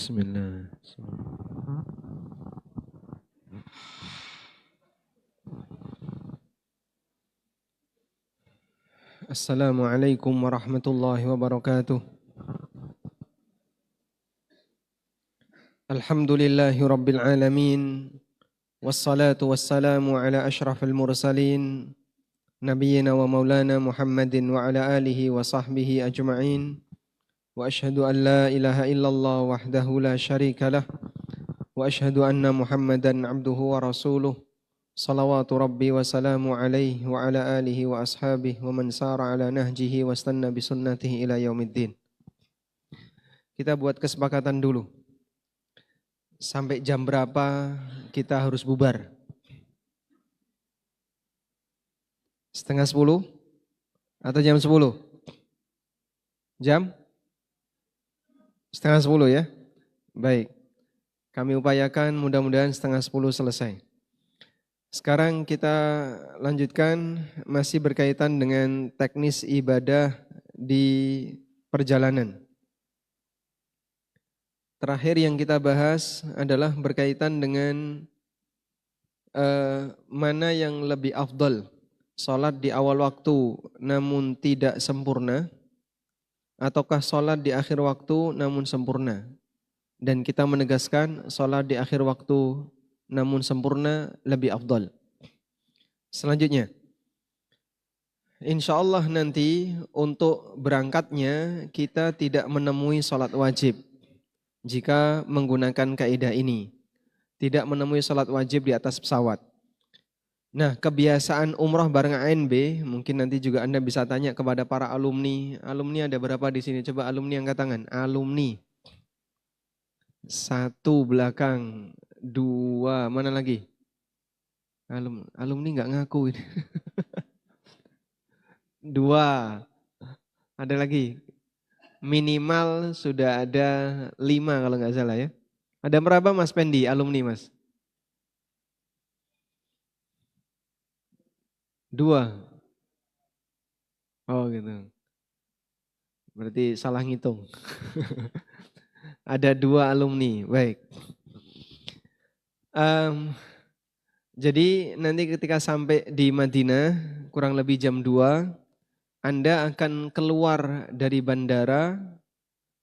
Bismillah. Assalamualaikum warahmatullahi wabarakatuh. Alhamdulillahi rabbil alamin. Wassalatu wassalamu ala ashrafil mursalin. Nabiyyina wa maulana Muhammadin wa ala alihi wa sahbihi ajma'in. Wa ashhadu an la ilaha illallah wahdahu la syarika lah. Wa ashhadu anna Muhammadan abduhu wa rasuluh. Salawatu rabbi wa salamu alaihi wa ala alihi wa ashabihi wa man sara ala nahjihi wa stanna bisunnatihi ila yaumiddin. Kita buat kesepakatan dulu. Sampai jam berapa kita harus bubar? 9:30 atau jam 10? Jam? 9:30 ya? Baik. Kami upayakan mudah-mudahan 9:30 selesai. Sekarang kita lanjutkan masih berkaitan dengan teknis ibadah di perjalanan. Terakhir yang kita bahas adalah berkaitan dengan mana yang lebih afdal, sholat di awal waktu namun tidak sempurna, ataukah sholat di akhir waktu namun sempurna. Dan kita menegaskan sholat di akhir waktu namun sempurna lebih afdal. Selanjutnya, insya Allah nanti untuk berangkatnya kita tidak menemui sholat wajib. Jika menggunakan kaidah ini, tidak menemui sholat wajib di atas pesawat. Nah, kebiasaan umroh bareng ANB, mungkin nanti juga Anda bisa tanya kepada para alumni. Alumni ada berapa di sini? Coba alumni angkat tangan. Alumni. 1 belakang, 2, mana lagi? Alumni nggak ngaku ini. 2, ada lagi. Minimal sudah ada 5 kalau nggak salah ya. Ada berapa Mas Pendi, alumni Mas? 2. Oh gitu. Berarti salah ngitung. Ada 2 alumni, baik. Jadi nanti ketika sampai di Madinah, kurang lebih jam 2, Anda akan keluar dari bandara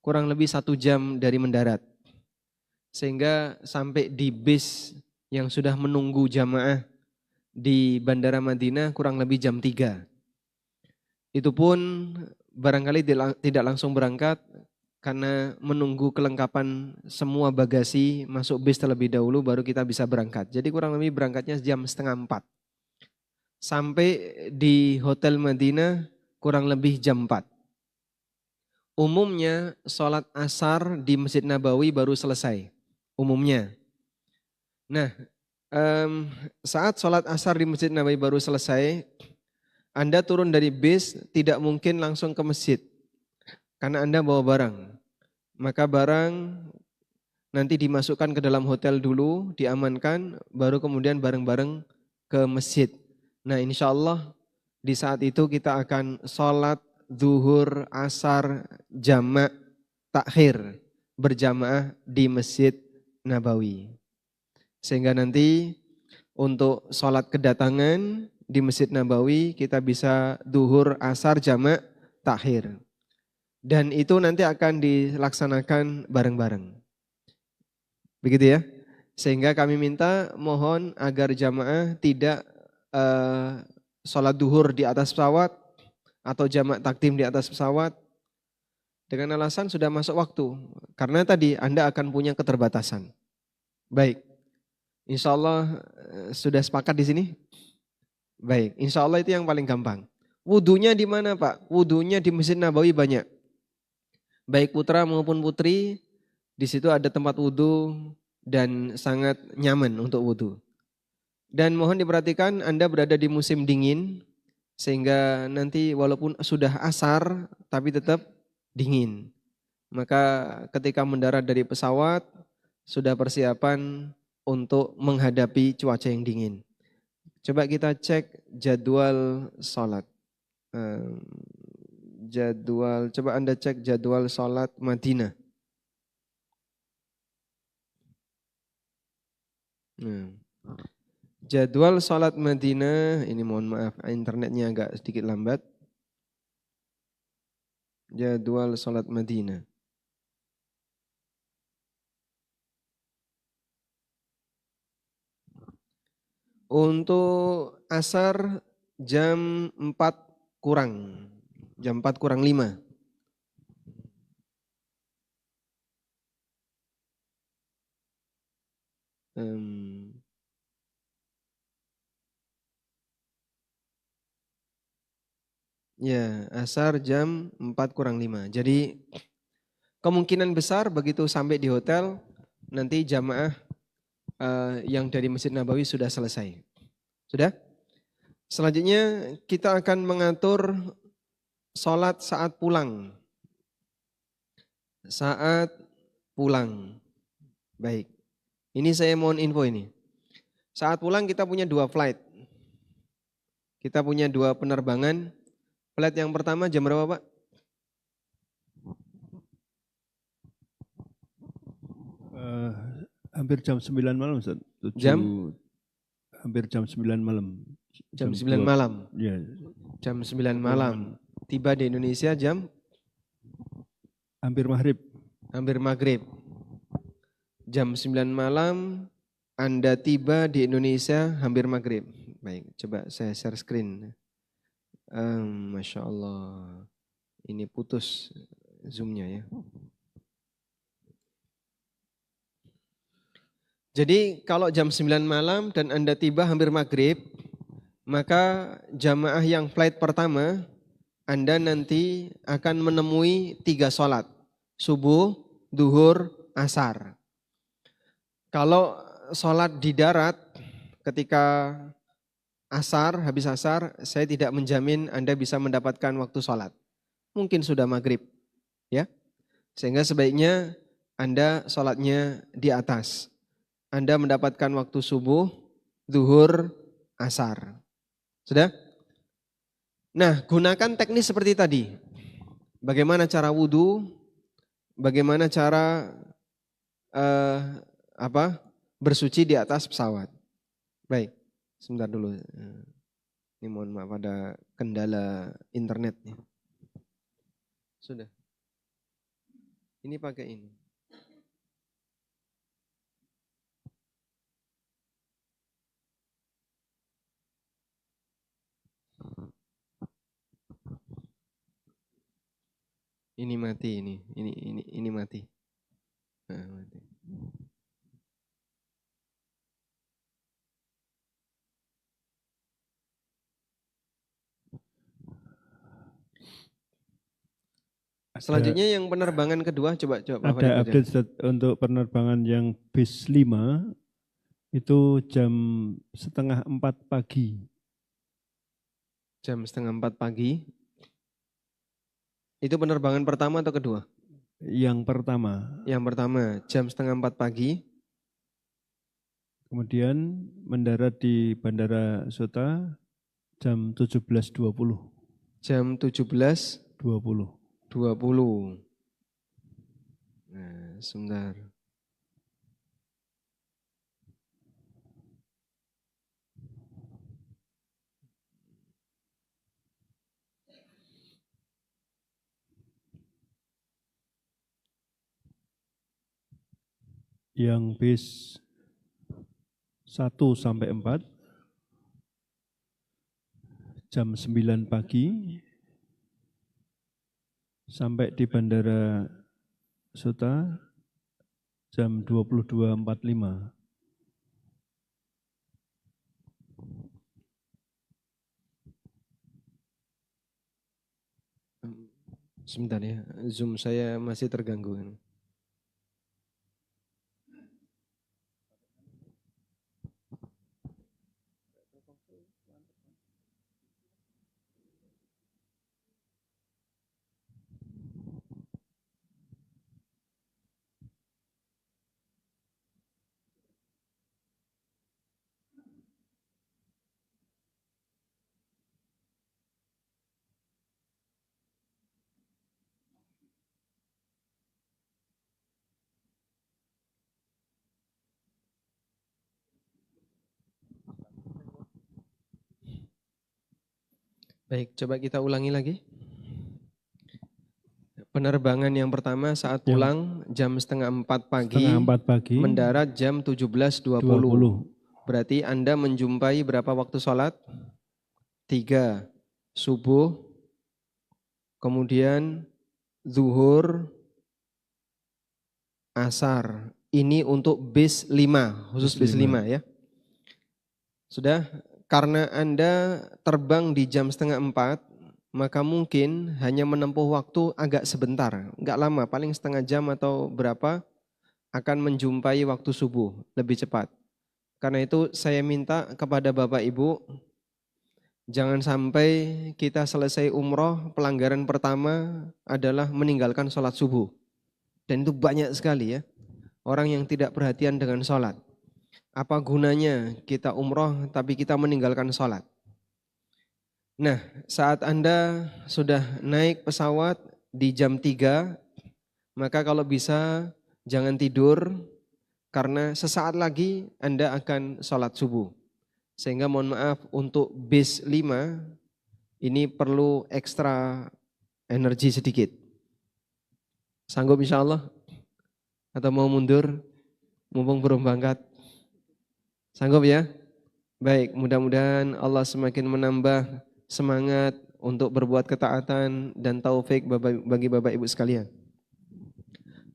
kurang lebih 1 jam dari mendarat. Sehingga sampai di bis yang sudah menunggu jamaah di Bandara Madinah kurang lebih jam 3. Itu pun barangkali tidak langsung berangkat karena menunggu kelengkapan semua bagasi masuk bis terlebih dahulu baru kita bisa berangkat. Jadi kurang lebih berangkatnya jam 3:30. Sampai di Hotel Madinah kurang lebih jam 4. Umumnya sholat asar di Masjid Nabawi baru selesai. Umumnya. Nah, saat sholat asar di Masjid Nabawi baru selesai, Anda turun dari bis tidak mungkin langsung ke masjid. Karena Anda bawa barang. Maka barang nanti dimasukkan ke dalam hotel dulu, diamankan, baru kemudian bareng-bareng ke masjid. Nah insya Allah di saat itu kita akan sholat zuhur, asar, jamak, takhir berjamaah di Masjid Nabawi. Sehingga nanti untuk sholat kedatangan di Masjid Nabawi kita bisa zuhur, asar, jamak, takhir. Dan itu nanti akan dilaksanakan bareng-bareng. Begitu ya. Sehingga kami minta mohon agar jamaah tidak sholat duhur di atas pesawat atau jamak takdim di atas pesawat dengan alasan sudah masuk waktu. Karena tadi Anda akan punya keterbatasan. Baik, insya Allah sudah sepakat di sini? Baik, insya Allah itu yang paling gampang. Wudunya di mana Pak? Wudunya di Masjid Nabawi banyak. Baik putra maupun putri, di situ ada tempat wudu dan sangat nyaman untuk wudu. Dan mohon diperhatikan Anda berada di musim dingin, sehingga nanti walaupun sudah asar tapi tetap dingin. Maka ketika mendarat dari pesawat sudah persiapan untuk menghadapi cuaca yang dingin. Coba kita cek jadwal sholat. Coba Anda cek jadwal sholat Madinah. Nah, jadwal sholat Madinah, ini mohon maaf internetnya agak sedikit lambat. Jadwal sholat Madinah. Untuk asar jam 4 kurang. Jam 4 kurang 5. Ya, asar jam 4 kurang 5. Jadi kemungkinan besar begitu sampai di hotel, nanti jamaah yang dari Masjid Nabawi sudah selesai. Sudah? Selanjutnya kita akan mengatur sholat saat pulang. Saat pulang. Baik. Ini saya mohon info ini. Saat pulang kita punya 2 flight. Kita punya 2 penerbangan. Flight yang pertama jam berapa, Pak? Hampir jam 9 malam, Ustaz. Jam? Hampir jam 9 malam. Jam 9 malam? Ya. Jam 9 malam. Tiba di Indonesia jam? Hampir maghrib. Hampir maghrib. Jam 9 malam Anda tiba di Indonesia hampir maghrib. Baik, coba saya share screen. Masya Allah. Ini putus zoomnya ya. Jadi kalau jam 9 malam dan Anda tiba hampir maghrib, maka jamaah yang flight pertama, Anda nanti akan menemui 3 sholat. Subuh, duhur, asar. Kalau sholat di darat ketika asar, habis asar, saya tidak menjamin Anda bisa mendapatkan waktu sholat. Mungkin sudah maghrib. Ya, sehingga sebaiknya Anda sholatnya di atas. Anda mendapatkan waktu subuh, duhur, asar. Sudah? Nah, gunakan teknis seperti tadi. Bagaimana cara wudhu, bagaimana cara bersuci di atas pesawat. Baik, sebentar dulu. Ini mohon maaf ada kendala internetnya. Sudah. Ini pakai ini. Ini mati ini mati. Nah, mati. Selanjutnya yang penerbangan kedua coba Pak Fadil baca. Ada update untuk penerbangan yang bis 5 itu jam setengah 4 pagi. Jam setengah 4 pagi. Itu penerbangan pertama atau kedua? Yang pertama. Yang pertama jam setengah 4 pagi. Kemudian mendarat di Bandara Sota jam 17.20. Jam 17.20. 20. Nah, sebentar. Yang bis 1 sampai 4 jam 9 pagi sampai di Bandara Sota jam 22.45. Sebentar ya, Zoom saya masih terganggu. Baik, coba kita ulangi lagi. Penerbangan yang pertama saat pulang jam setengah 4 pagi, Setengah 4 pagi, mendarat jam 17.20. 20. Berarti Anda menjumpai berapa waktu sholat? 3. Subuh, kemudian zuhur, asar. Ini untuk bis 5, khusus bis 5 ya. Sudah, karena Anda terbang di jam setengah 4, maka mungkin hanya menempuh waktu agak sebentar, enggak lama, paling setengah jam atau berapa, akan menjumpai waktu subuh, lebih cepat. Karena itu saya minta kepada Bapak Ibu, jangan sampai kita selesai umroh, pelanggaran pertama adalah meninggalkan sholat subuh. Dan itu banyak sekali ya, orang yang tidak perhatian dengan sholat. Apa gunanya kita umroh tapi kita meninggalkan sholat? Nah, saat Anda sudah naik pesawat di jam 3, maka kalau bisa jangan tidur karena sesaat lagi Anda akan sholat subuh. Sehingga mohon maaf untuk bis 5 ini perlu ekstra energi sedikit. Sanggup insya Allah? Atau mau mundur? Mumpung belum berangkat. Sanggup ya? Baik, mudah-mudahan Allah semakin menambah semangat untuk berbuat ketaatan dan taufik bagi Bapak Ibu sekalian.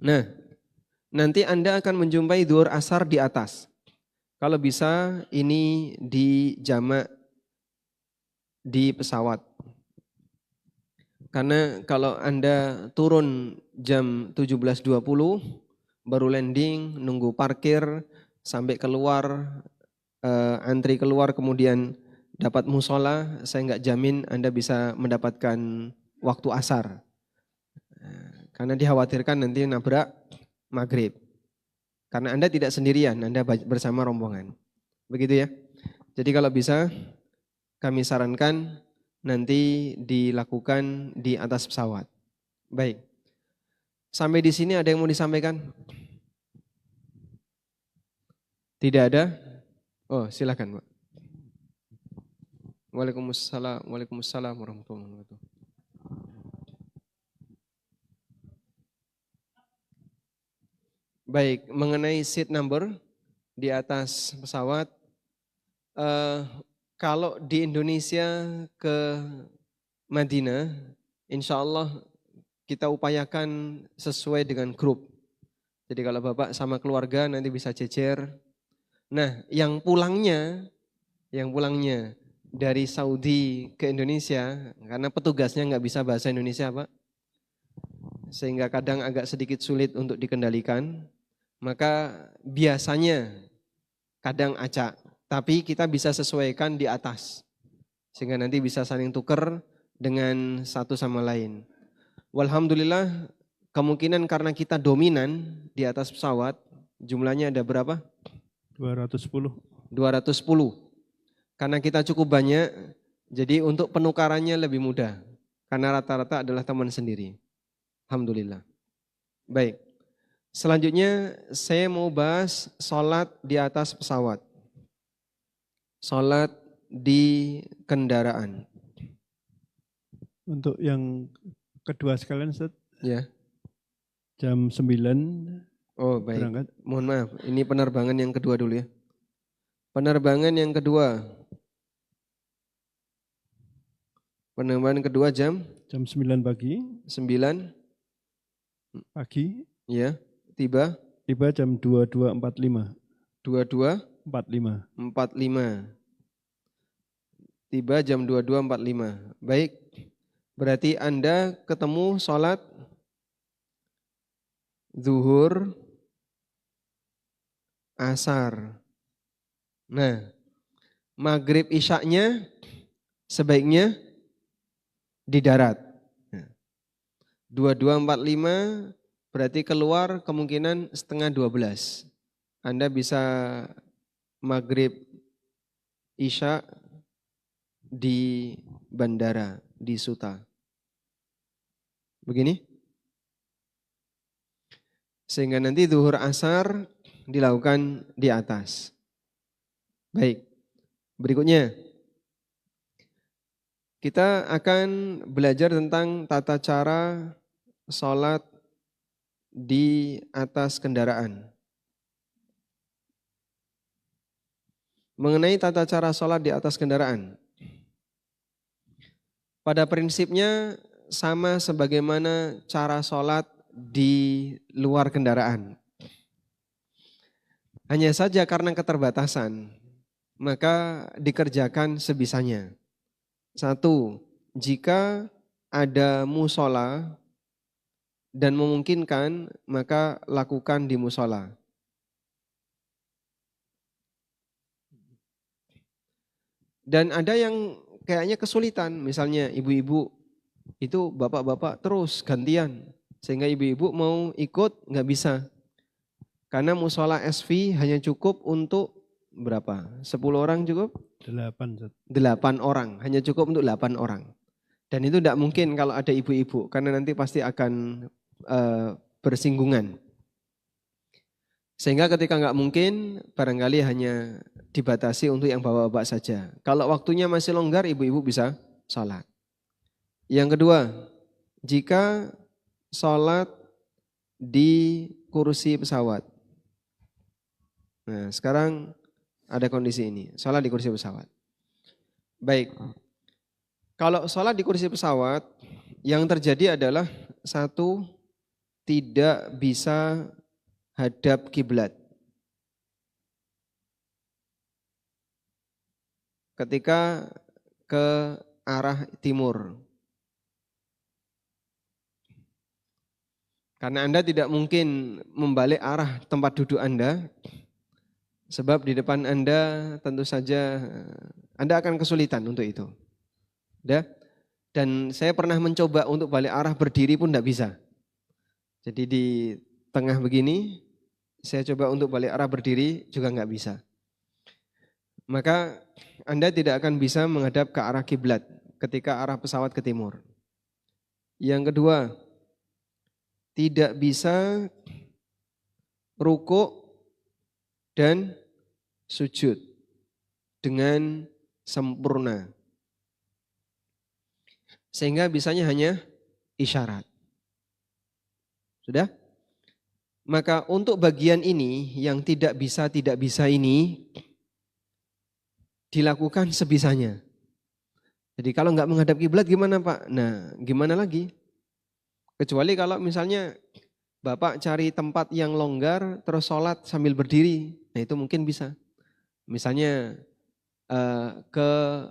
Nah, nanti Anda akan menjumpai zuhur asar di atas. Kalau bisa ini di jamak di pesawat. Karena kalau Anda turun jam 17.20 baru landing, nunggu parkir sampai keluar, antri keluar kemudian dapat musola, saya nggak jamin Anda bisa mendapatkan waktu asar. Karena dikhawatirkan nanti nabrak maghrib. Karena Anda tidak sendirian, Anda bersama rombongan. Begitu ya. Jadi kalau bisa kami sarankan nanti dilakukan di atas pesawat. Baik. Sampai di sini ada yang mau disampaikan? Tidak ada? Oh, silakan, Pak. Waalaikumsalam warahmatullahi wabarakatuh. Baik, mengenai seat number di atas pesawat, kalau di Indonesia ke Madinah, insya Allah kita upayakan sesuai dengan grup. Jadi kalau Bapak sama keluarga nanti bisa jejer. Nah, yang pulangnya dari Saudi ke Indonesia, karena petugasnya nggak bisa bahasa Indonesia, Pak, sehingga kadang agak sedikit sulit untuk dikendalikan, maka biasanya kadang acak, tapi kita bisa sesuaikan di atas, sehingga nanti bisa saling tuker dengan satu sama lain. Walhamdulillah, kemungkinan karena kita dominan di atas pesawat, jumlahnya ada berapa? 210. 210. Karena kita cukup banyak, jadi untuk penukarannya lebih mudah. Karena rata-rata adalah teman sendiri. Alhamdulillah. Baik. Selanjutnya saya mau bahas sholat di atas pesawat. Sholat di kendaraan. Untuk yang kedua sekalian, Ustaz, Ya. jam 9 Oh baik. berangkat. Mohon maaf, ini penerbangan yang kedua dulu ya. Penerbangan yang kedua. Penerbangan kedua jam 9 pagi. 9 Pagi. ya, tiba jam 22.45. 22.45. Tiba jam 22.45. Baik. Berarti Anda ketemu sholat zuhur, asar. Nah, maghrib isyaknya sebaiknya di darat. 22.45 berarti keluar kemungkinan setengah 12. Anda bisa maghrib isya di bandara, di Suta. Begini. Sehingga nanti zuhur asar dilakukan di atas. Baik. Berikutnya. Kita akan belajar tentang tata cara sholat di atas kendaraan. Mengenai tata cara sholat di atas kendaraan. Pada prinsipnya sama sebagaimana cara sholat di luar kendaraan. Hanya saja karena keterbatasan, maka dikerjakan sebisanya. Satu, jika ada musola dan memungkinkan, maka lakukan di musola. Dan ada yang kayaknya kesulitan, misalnya ibu-ibu itu bapak-bapak terus gantian, sehingga ibu-ibu mau ikut nggak bisa. Karena musola SV hanya cukup untuk berapa? 10 orang cukup? 8. 8 orang, hanya cukup untuk 8 orang. Dan itu tidak mungkin kalau ada ibu-ibu, karena nanti pasti akan bersinggungan. Sehingga ketika nggak mungkin, barangkali hanya dibatasi untuk yang bapak-bapak saja. Kalau waktunya masih longgar, ibu-ibu bisa sholat. Yang kedua, jika sholat di kursi pesawat. Nah, sekarang ada kondisi ini, sholat di kursi pesawat. Baik, kalau sholat di kursi pesawat, yang terjadi adalah satu, tidak bisa hadap kiblat. Ketika ke arah timur. Karena Anda tidak mungkin membalik arah tempat duduk Anda, sebab di depan Anda tentu saja Anda akan kesulitan untuk itu. Dan saya pernah mencoba untuk balik arah berdiri pun tidak bisa. Jadi di tengah begini, saya coba untuk balik arah berdiri juga nggak bisa. Maka Anda tidak akan bisa menghadap ke arah kiblat ketika arah pesawat ke timur. Yang kedua, tidak bisa rukuk dan sujud dengan sempurna. Sehingga bisanya hanya isyarat. Sudah? Maka untuk bagian ini yang tidak bisa ini dilakukan sebisanya. Jadi kalau nggak menghadap kiblat gimana Pak? Nah, gimana lagi? Kecuali kalau misalnya Bapak cari tempat yang longgar terus sholat sambil berdiri, nah itu mungkin bisa. Misalnya ke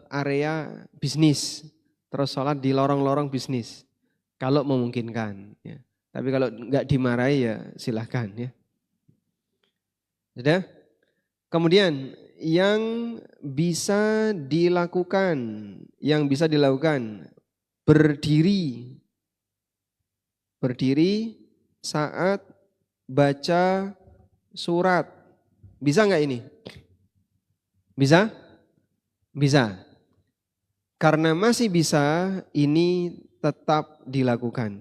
area bisnis, terus sholat di lorong-lorong bisnis, kalau memungkinkan. Ya. Tapi kalau nggak dimarahi ya silahkan ya. Sudah? Kemudian yang bisa dilakukan berdiri saat baca surat. Bisa nggak ini? Bisa? Bisa. Karena masih bisa, ini tetap dilakukan.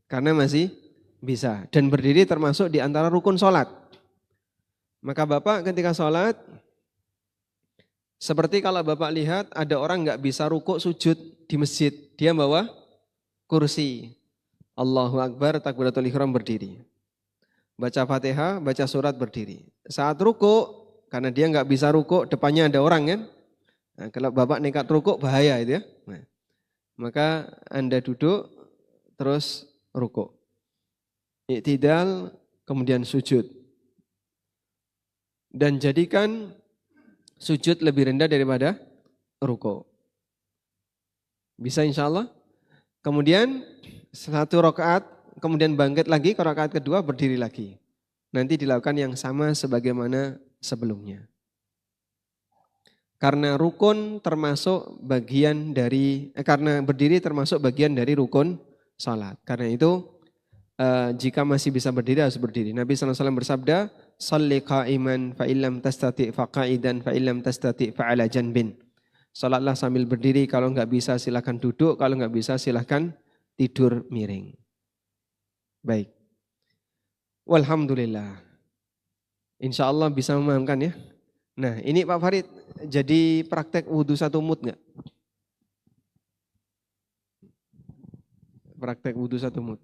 Karena masih bisa. Dan berdiri termasuk di antara rukun sholat. Maka Bapak ketika sholat, seperti kalau Bapak lihat ada orang nggak bisa rukuk sujud di masjid, dia bawa kursi. Allahu Akbar, takbiratul ihram berdiri. Baca Fatihah, baca surat berdiri. Saat rukuk, karena dia nggak bisa rukuk, depannya ada orang kan. Nah, kalau Bapak nekat rukuk bahaya itu ya. Nah, maka Anda duduk, terus rukuk. Iktidal, kemudian sujud. Dan jadikan sujud lebih rendah daripada rukuk. Bisa insya Allah. Kemudian 1 rakaat, kemudian bangkit lagi ke rakaat kedua, berdiri lagi. Nanti dilakukan yang sama sebagaimana sebelumnya. Karena rukun termasuk bagian dari, karena berdiri termasuk bagian dari rukun salat. Karena itu jika masih bisa berdiri harus berdiri. Nabi SAW bersabda, "Shalli qa'iman fa illam tastati' fa qa'idan fa illam tastati' fa 'ala janbin." Salatlah sambil berdiri, kalau enggak bisa silakan duduk, kalau enggak bisa silakan tidur miring. Baik. Walhamdulillah. Insya Allah bisa memahamkan ya. Nah ini Pak Farid, jadi praktek wudhu satu mut nggak? Praktek wudhu satu mut.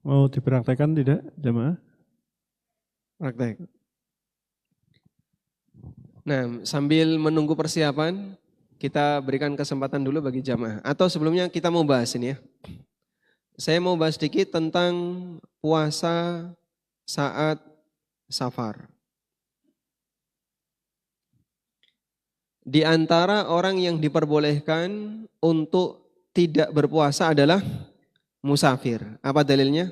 Mau dipraktekkan tidak, jamaah? Praktek. Nah sambil menunggu persiapan, kita berikan kesempatan dulu bagi jamaah. Atau sebelumnya kita mau bahas ini ya. Saya mau bahas sedikit tentang puasa saat safar. Di antara orang yang diperbolehkan untuk tidak berpuasa adalah musafir. Apa dalilnya?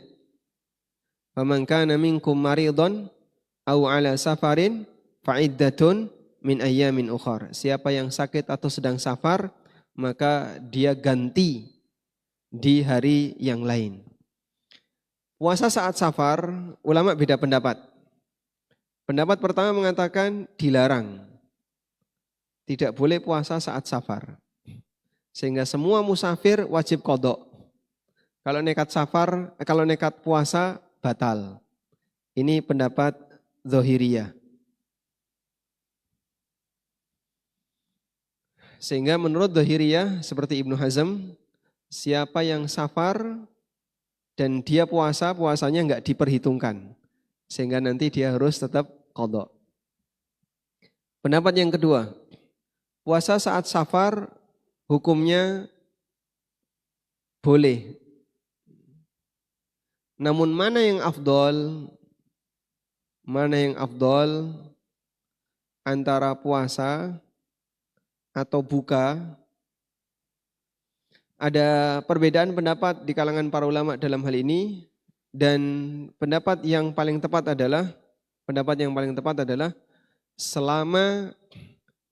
Faman kana minkum maridun aw ala safarin fa'iddatun min ayyamin ukhar. Siapa yang sakit atau sedang safar, maka dia ganti di hari yang lain. Puasa saat safar, ulama beda pendapat. Pendapat pertama mengatakan dilarang. Tidak boleh puasa saat safar. Sehingga semua musafir wajib qadha. Kalau nekat puasa batal. Ini pendapat Zahiriyah. Sehingga menurut Zahiriyah seperti Ibnu Hazm, siapa yang safar dan dia puasa, puasanya enggak diperhitungkan. Sehingga nanti dia harus tetap qadha. Pendapat yang kedua, puasa saat safar hukumnya boleh. Namun mana yang afdol antara puasa atau buka? Ada perbedaan pendapat di kalangan para ulama dalam hal ini, dan pendapat yang paling tepat adalah selama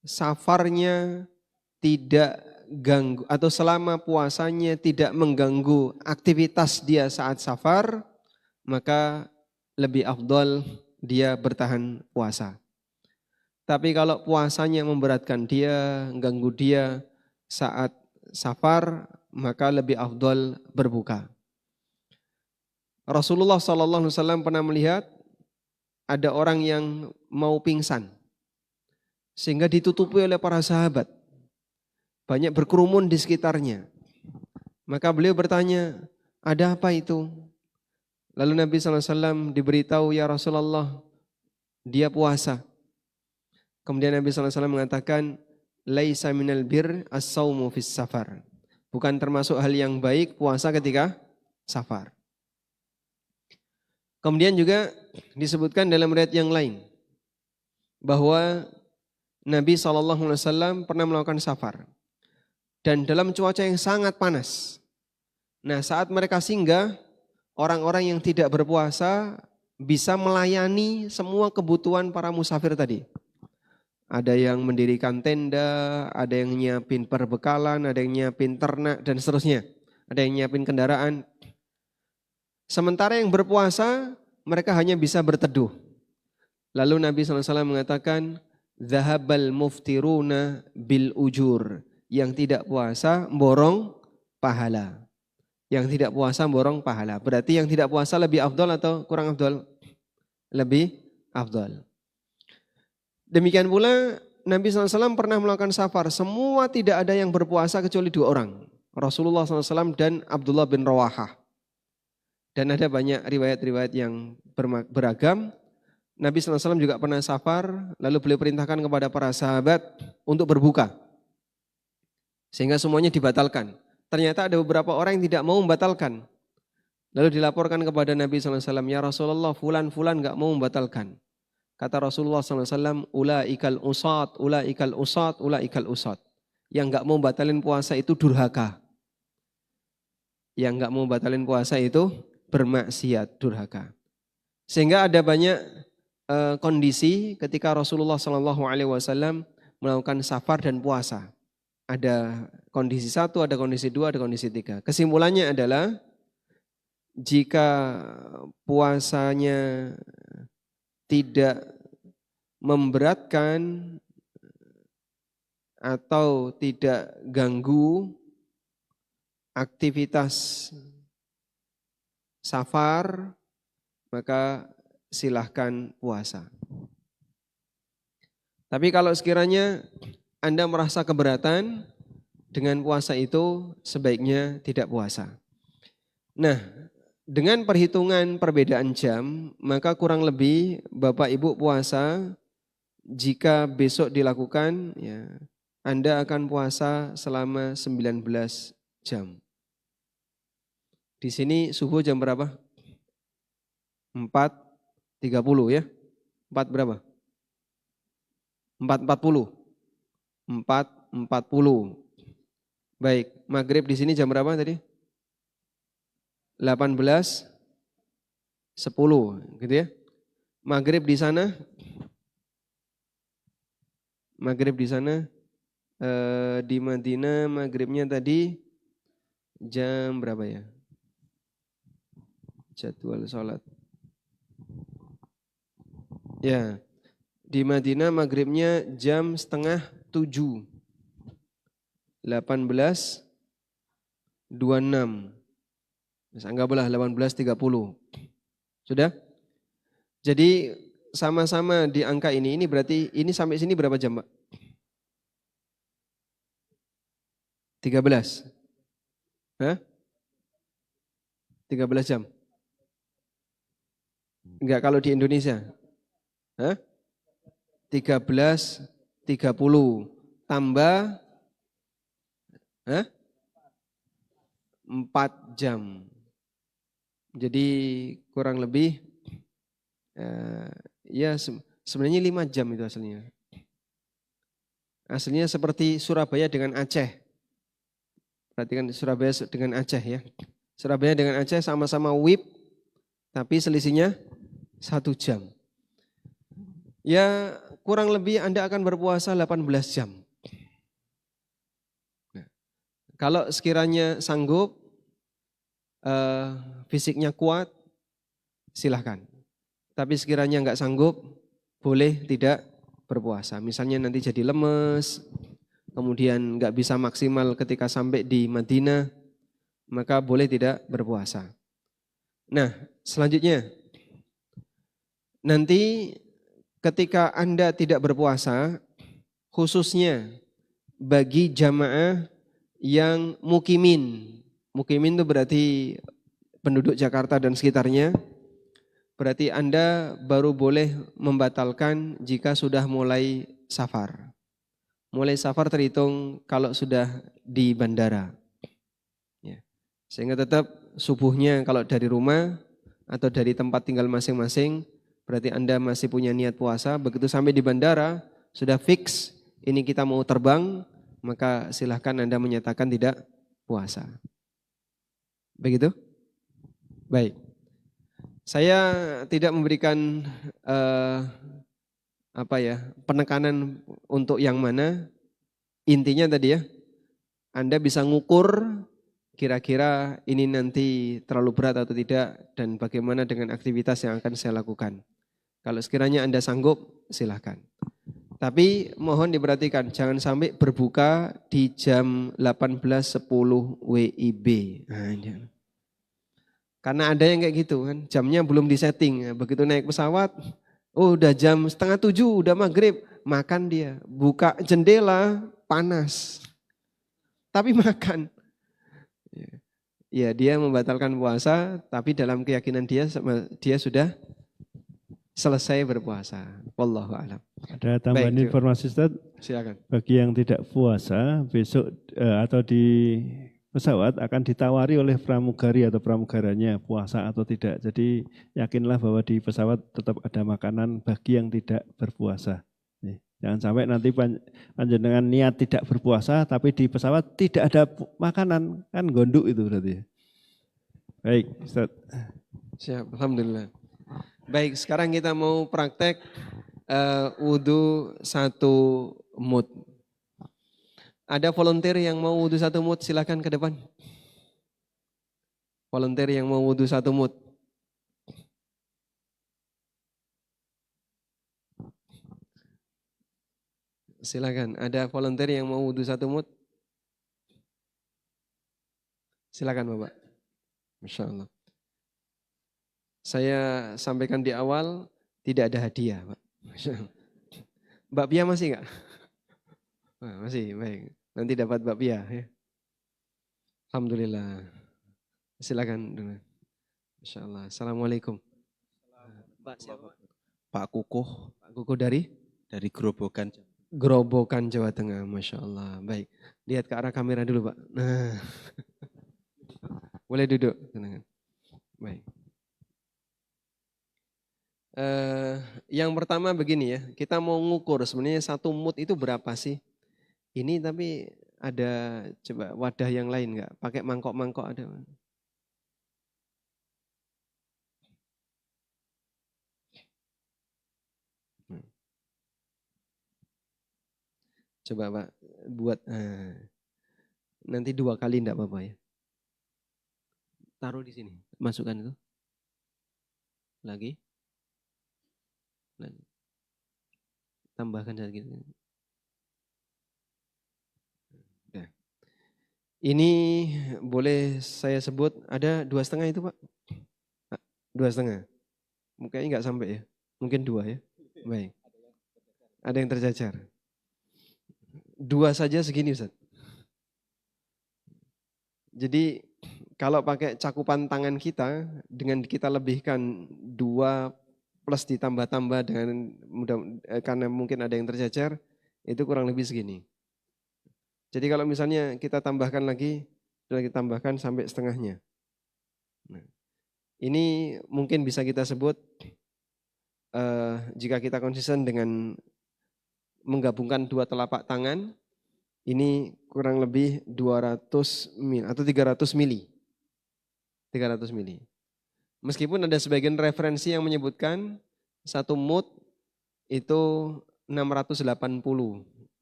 safarnya tidak ganggu atau selama puasanya tidak mengganggu aktivitas dia saat safar, maka lebih afdol dia bertahan puasa. Tapi kalau puasanya memberatkan dia, ganggu dia saat safar, maka lebih afdol berbuka. Rasulullah SAW pernah melihat ada orang yang mau pingsan, sehingga ditutupi oleh para sahabat. Banyak berkerumun di sekitarnya. Maka beliau bertanya, ada apa itu? Lalu Nabi SAW diberitahu, ya Rasulullah, dia puasa. Kemudian Nabi SAW mengatakan, laisa minal bir as-sawmu fis safar. Bukan termasuk hal yang baik puasa ketika safar. Kemudian juga disebutkan dalam riwayat yang lain, bahwa Nabi SAW pernah melakukan safar. Dan dalam cuaca yang sangat panas. Nah saat mereka singgah, orang-orang yang tidak berpuasa bisa melayani semua kebutuhan para musafir tadi. Ada yang mendirikan tenda, ada yang nyiapin perbekalan, ada yang nyiapin ternak dan seterusnya. Ada yang nyiapin kendaraan. Sementara yang berpuasa, mereka hanya bisa berteduh. Lalu Nabi SAW mengatakan, Zahabal muftiruna bil ujur. Yang tidak puasa borong pahala. Yang tidak puasa borong pahala. Berarti yang tidak puasa lebih afdol atau kurang afdol? Lebih afdol. Demikian pula Nabi SAW pernah melakukan safar. Semua tidak ada yang berpuasa kecuali 2 orang. Rasulullah SAW dan Abdullah bin Rawahah. Dan ada banyak riwayat-riwayat yang beragam. Nabi SAW juga pernah safar. Lalu beliau perintahkan kepada para sahabat untuk berbuka. Sehingga semuanya dibatalkan. Ternyata ada beberapa orang yang tidak mau membatalkan. Lalu dilaporkan kepada Nabi SAW, ya Rasulullah, fulan gak mau membatalkan. Kata Rasulullah SAW, ulaikal usat. Yang gak mau batalin puasa itu durhaka. Yang gak mau batalin puasa itu bermaksiat, durhaka. Sehingga ada banyak kondisi ketika Rasulullah SAW melakukan safar dan puasa. Ada kondisi 1, ada kondisi 2, ada kondisi 3. Kesimpulannya adalah jika puasanya tidak memberatkan atau tidak ganggu aktivitas safar, maka silahkan puasa. Tapi kalau sekiranya Anda merasa keberatan dengan puasa itu, sebaiknya tidak puasa. Nah, dengan perhitungan perbedaan jam, maka kurang lebih Bapak Ibu puasa, jika besok dilakukan, ya, Anda akan puasa selama 19 jam. Di sini subuh jam berapa? 4.30 ya. 4 berapa? 4.40. 4.40. Baik, maghrib di sini jam berapa tadi? 18.10 gitu ya. Maghrib di sana di Madinah maghribnya tadi jam berapa ya? Jadwal sholat. Ya, di Madinah maghribnya jam setengah 7. 18.26. Anggaplah 18.30. Sudah? Jadi sama-sama di angka ini berarti ini sampai sini berapa jam, Pak? 13. Hah? 13 jam? Enggak kalau di Indonesia. Hah? 13.30 tambah 4 jam. Jadi kurang lebih ya sebenarnya 5 jam itu aslinya. Aslinya seperti Surabaya dengan Aceh. Perhatikan Surabaya dengan Aceh ya. Surabaya dengan Aceh sama-sama WIB, tapi selisihnya 1 jam. Ya kurang lebih Anda akan berpuasa 18 jam. Nah, kalau sekiranya sanggup, fisiknya kuat, silahkan. Tapi sekiranya enggak sanggup, boleh tidak berpuasa. Misalnya nanti jadi lemes, kemudian enggak bisa maksimal ketika sampai di Madinah, maka boleh tidak berpuasa. Nah, selanjutnya, nanti ketika Anda tidak berpuasa, khususnya bagi jamaah yang mukimin. Mukimin itu berarti penduduk Jakarta dan sekitarnya. Berarti Anda baru boleh membatalkan jika sudah mulai safar. Mulai safar terhitung kalau sudah di bandara. Ya. Sehingga tetap subuhnya kalau dari rumah atau dari tempat tinggal masing-masing, berarti Anda masih punya niat puasa. Begitu sampai di bandara, sudah fix ini kita mau terbang, maka silahkan Anda menyatakan tidak puasa. Begitu? Baik. Saya tidak memberikan penekanan untuk yang mana. Intinya tadi ya, Anda bisa ngukur kira-kira ini nanti terlalu berat atau tidak dan bagaimana dengan aktivitas yang akan saya lakukan. Kalau sekiranya Anda sanggup, silahkan. Tapi mohon diperhatikan, jangan sampai berbuka di jam 18.10 WIB. Nah, karena ada yang kayak gitu kan, jamnya belum disetting. Begitu naik pesawat, udah jam 6:30, udah maghrib, makan dia. Buka jendela, panas. Tapi makan. Ya dia membatalkan puasa, tapi dalam keyakinan dia sudah selesai berpuasa. Wallahu a'lam. Ada tambahan Baik, informasi Ustaz? silakan. Bagi yang tidak puasa, besok atau di pesawat akan ditawari oleh pramugari atau pramugaranya puasa atau tidak. Jadi yakinlah bahwa di pesawat tetap ada makanan bagi yang tidak berpuasa. Jangan sampai nanti panjenengan niat tidak berpuasa tapi di pesawat tidak ada makanan, kan gonduk itu berarti. Baik, Ustaz. Siap, alhamdulillah. Baik, sekarang kita mau praktek wudhu 1 mud. Ada volunteer yang mau wudhu 1 mud, silakan ke depan. Volunteer yang mau wudhu 1 mud. Silakan, ada volunteer yang mau wudhu 1 mud? Silakan Bapak. Masya Allah. Saya sampaikan di awal, tidak ada hadiah Pak. Bakpia masih nggak? Nah, masih, baik. Nanti dapat bakpia ya. Alhamdulillah. Silakan dulu. Masya Allah. Assalamualaikum. Pak siapa? Pak Kukuh Pak Kuku dari Grobogan. Grobogan, Jawa Tengah. Masya Allah. Baik. Lihat ke arah kamera dulu, Pak. Nah. Boleh duduk. Tenang. Baik. Yang pertama begini ya. Kita mau ngukur sebenarnya satu mut itu berapa sih? Ini tapi ada coba wadah yang lain nggak? Pakai mangkok-mangkok ada? Coba Pak buat nanti 2 kali enggak apa-apa ya. Taruh di sini, masukkan itu. Lagi. Tambahkan sedikit. Nah. Ini boleh saya sebut ada 2,5 itu Pak? 2,5. Mukanya enggak sampai ya. Mungkin 2 ya. Baik. Ada yang tercacar. 2 saja segini Ustaz. Jadi kalau pakai cakupan tangan kita dengan kita lebihkan 2 plus ditambah-tambah dengan karena mungkin ada yang tercecer itu kurang lebih segini. Jadi kalau misalnya kita tambahkan lagi, sudah kita tambahkan sampai setengahnya. Nah, ini mungkin bisa kita sebut jika kita konsisten dengan menggabungkan 2 telapak tangan, ini kurang lebih 200 mil atau 300 mili. 300 mili. Meskipun ada sebagian referensi yang menyebutkan 1 mut itu 680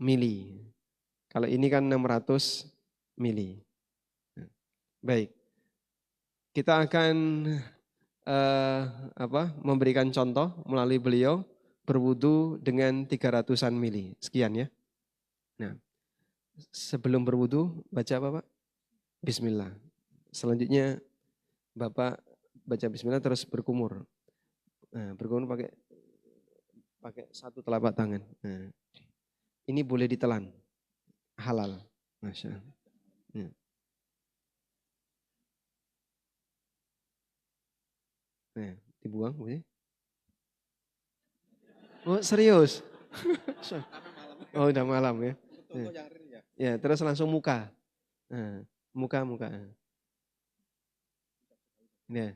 mili. Kalau ini kan 600 mili. Baik. Kita akan memberikan contoh melalui beliau berwudu dengan 300-an mili. Sekian ya. Nah, sebelum berwudu baca apa Pak? Bismillah. Selanjutnya Bapak baca bismillah terus berkumur. Nah, berkumur pakai 1 telapak tangan. Nah, ini boleh ditelan. Halal. Masya Allah. Ya. Nah, dibuang boleh? Oh, serius? Oh, udah malam ya. Ya, terus langsung muka. Nah, muka. Nah.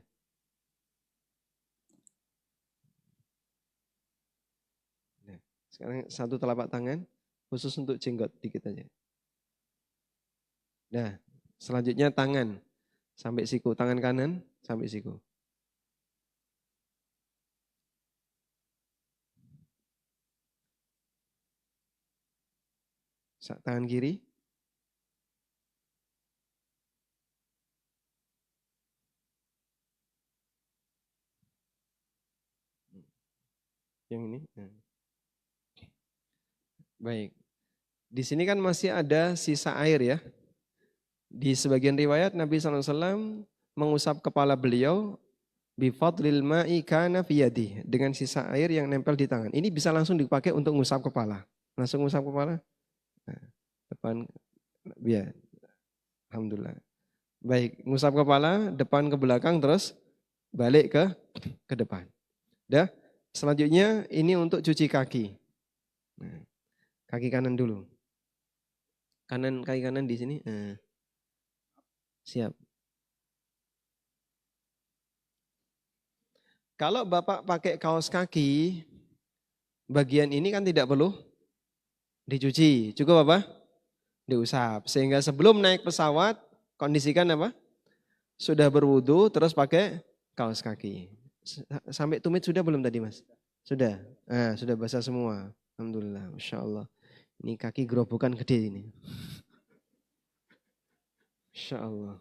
Sekarang 1 telapak tangan khusus untuk jenggot dikit aja. Nah, selanjutnya tangan sampai siku, tangan kanan sampai siku. Tangan kiri. Yang ini. Nah. Baik. Di sini kan masih ada sisa air ya. Di sebagian riwayat Nabi SAW mengusap kepala beliau bifadlil ma'i kana fi yadihi, dengan sisa air yang nempel di tangan. Ini bisa langsung dipakai untuk ngusap kepala. Langsung ngusap kepala. Nah, depan ya. Alhamdulillah. Baik, ngusap kepala depan ke belakang terus balik ke depan. Dah. Selanjutnya ini untuk cuci kaki. Nah, kaki kanan dulu. Kaki kanan di sini. Siap. Kalau Bapak pakai kaos kaki, bagian ini kan tidak perlu dicuci. Cukup apa? Diusap. Sehingga sebelum naik pesawat, kondisikan apa? Sudah berwudu, terus pakai kaos kaki. Sampai tumit sudah belum tadi Mas? Sudah. Sudah basah semua. Alhamdulillah. Masya Allah. Ini kaki gerobokan gede ini. Masya Allah.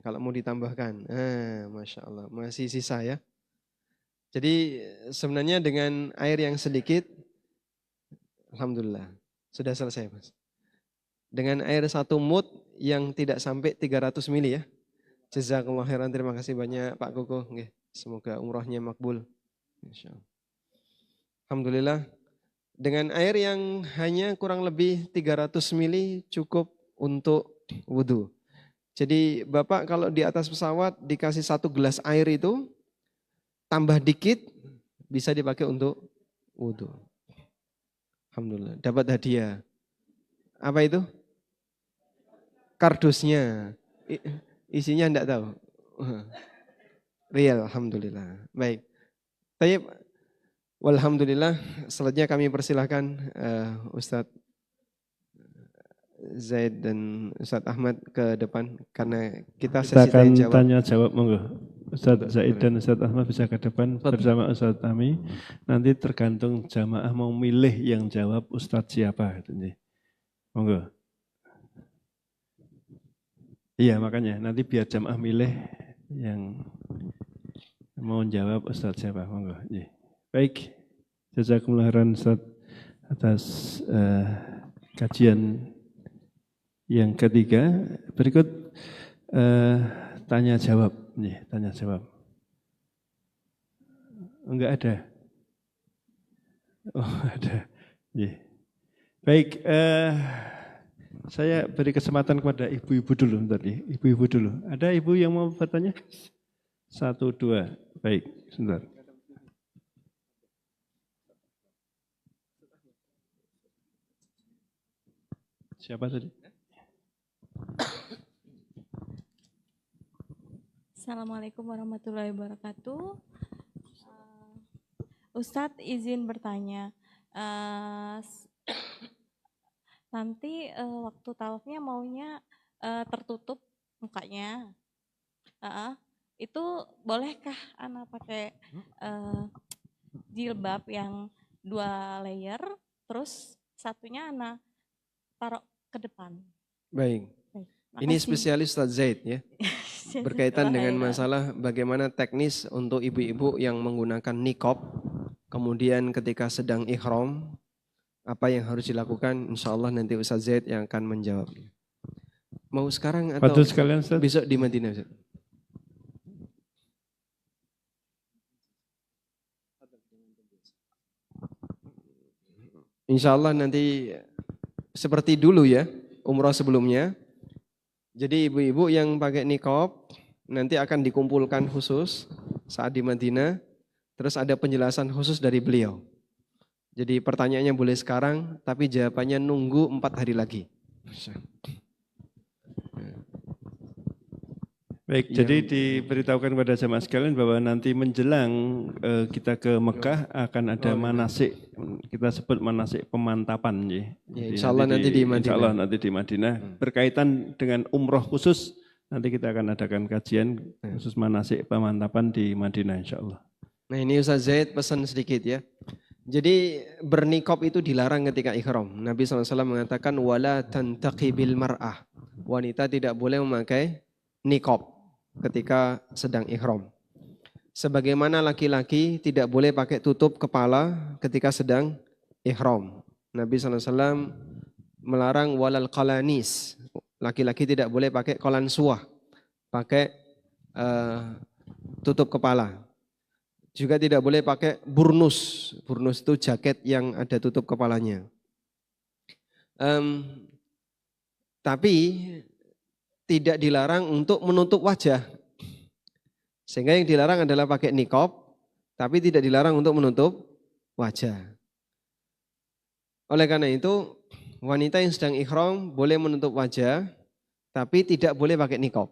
Kalau mau ditambahkan, Masya Allah, masih sisa ya. Jadi sebenarnya dengan air yang sedikit, Alhamdulillah, sudah selesai Mas. Dengan air 1 mut yang tidak sampai 300 mili ya. Jazakumullah khairan, terima kasih banyak Pak Koko. Semoga umrohnya makbul. Insya Allah. Alhamdulillah. Dengan air yang hanya kurang lebih 300 mili cukup untuk wudhu. Jadi Bapak kalau di atas pesawat dikasih 1 gelas air itu, tambah dikit bisa dipakai untuk wudhu. Alhamdulillah. Dapat hadiah. Apa itu? Kardusnya. Isinya enggak tahu. Real, alhamdulillah. Baik. Tayyib. Walhamdulillah. Selanjutnya kami persilahkan Ustadz Zaid dan Ustadz Ahmad ke depan karena kita Kita sesi tanya akan jawab. tanya jawab, monggo. Ustadz Zaid dan Ustadz Ahmad bisa ke depan bersama Ustadz Ami. Nanti tergantung jamaah mau milih yang jawab Ustadz siapa. Monggo. Iya makanya nanti biar jamaah milih yang mau jawab Ustadz siapa. Monggo. Baik, jazakumullah khairan Ustadz atas kajian yang ketiga. Berikut tanya jawab. Tanya jawab. Enggak ada. Oh ada. Baik, saya beri kesempatan kepada ibu-ibu dulu. Bentar, ibu-ibu dulu. Ada ibu yang mau bertanya? 1, 2. Baik, sebentar. Siapa tadi? Assalamualaikum warahmatullahi wabarakatuh. Ustadz izin bertanya, nanti waktu tawafnya maunya tertutup mukanya, itu bolehkah anak pakai jilbab yang 2 layer, terus satunya anak taruh ke depan? Baik. Baik, Ini spesialis Ustadz Zaid ya. Berkaitan dengan Waalaikumsalam. masalah bagaimana teknis untuk ibu-ibu yang menggunakan niqab, kemudian ketika sedang ihram, apa yang harus dilakukan, insya Allah nanti Ustadz Zaid yang akan menjawab. Mau sekarang atau Fadil sekalian, Ustadz. besok di Madinah Ustadz? Insya Allah nanti seperti dulu ya, umroh sebelumnya. Jadi ibu-ibu yang pakai niqab nanti akan dikumpulkan khusus saat di Madinah. Terus ada penjelasan khusus dari beliau. Jadi pertanyaannya boleh sekarang, tapi jawabannya nunggu 4 hari lagi. Baik, jadi diberitahukan kepada jamaah sekalian bahwa nanti menjelang kita ke Mekah akan ada manasik, kita sebut manasik pemantapan. Ya, insya Allah nanti di Madinah. Insya Allah nanti di Madinah. Berkaitan dengan umroh khusus, nanti kita akan adakan kajian khusus manasik pemantapan di Madinah insya Allah. Nah ini Ustaz Zaid pesan sedikit ya. Jadi bernikop itu dilarang ketika ihram. Nabi SAW mengatakan wala tantaqi bil mar'ah. Wanita tidak boleh memakai nikop ketika sedang ihram. Sebagaimana laki-laki tidak boleh pakai tutup kepala ketika sedang ihram. Nabi SAW melarang walal qalanis. Laki-laki tidak boleh pakai kolansuah, pakai tutup kepala. Juga tidak boleh pakai burnus. Burnus itu jaket yang ada tutup kepalanya. Tapi tidak dilarang untuk menutup wajah. Sehingga yang dilarang adalah pakai niqab, tapi tidak dilarang untuk menutup wajah. Oleh karena itu, wanita yang sedang ihram boleh menutup wajah, tapi tidak boleh pakai niqab.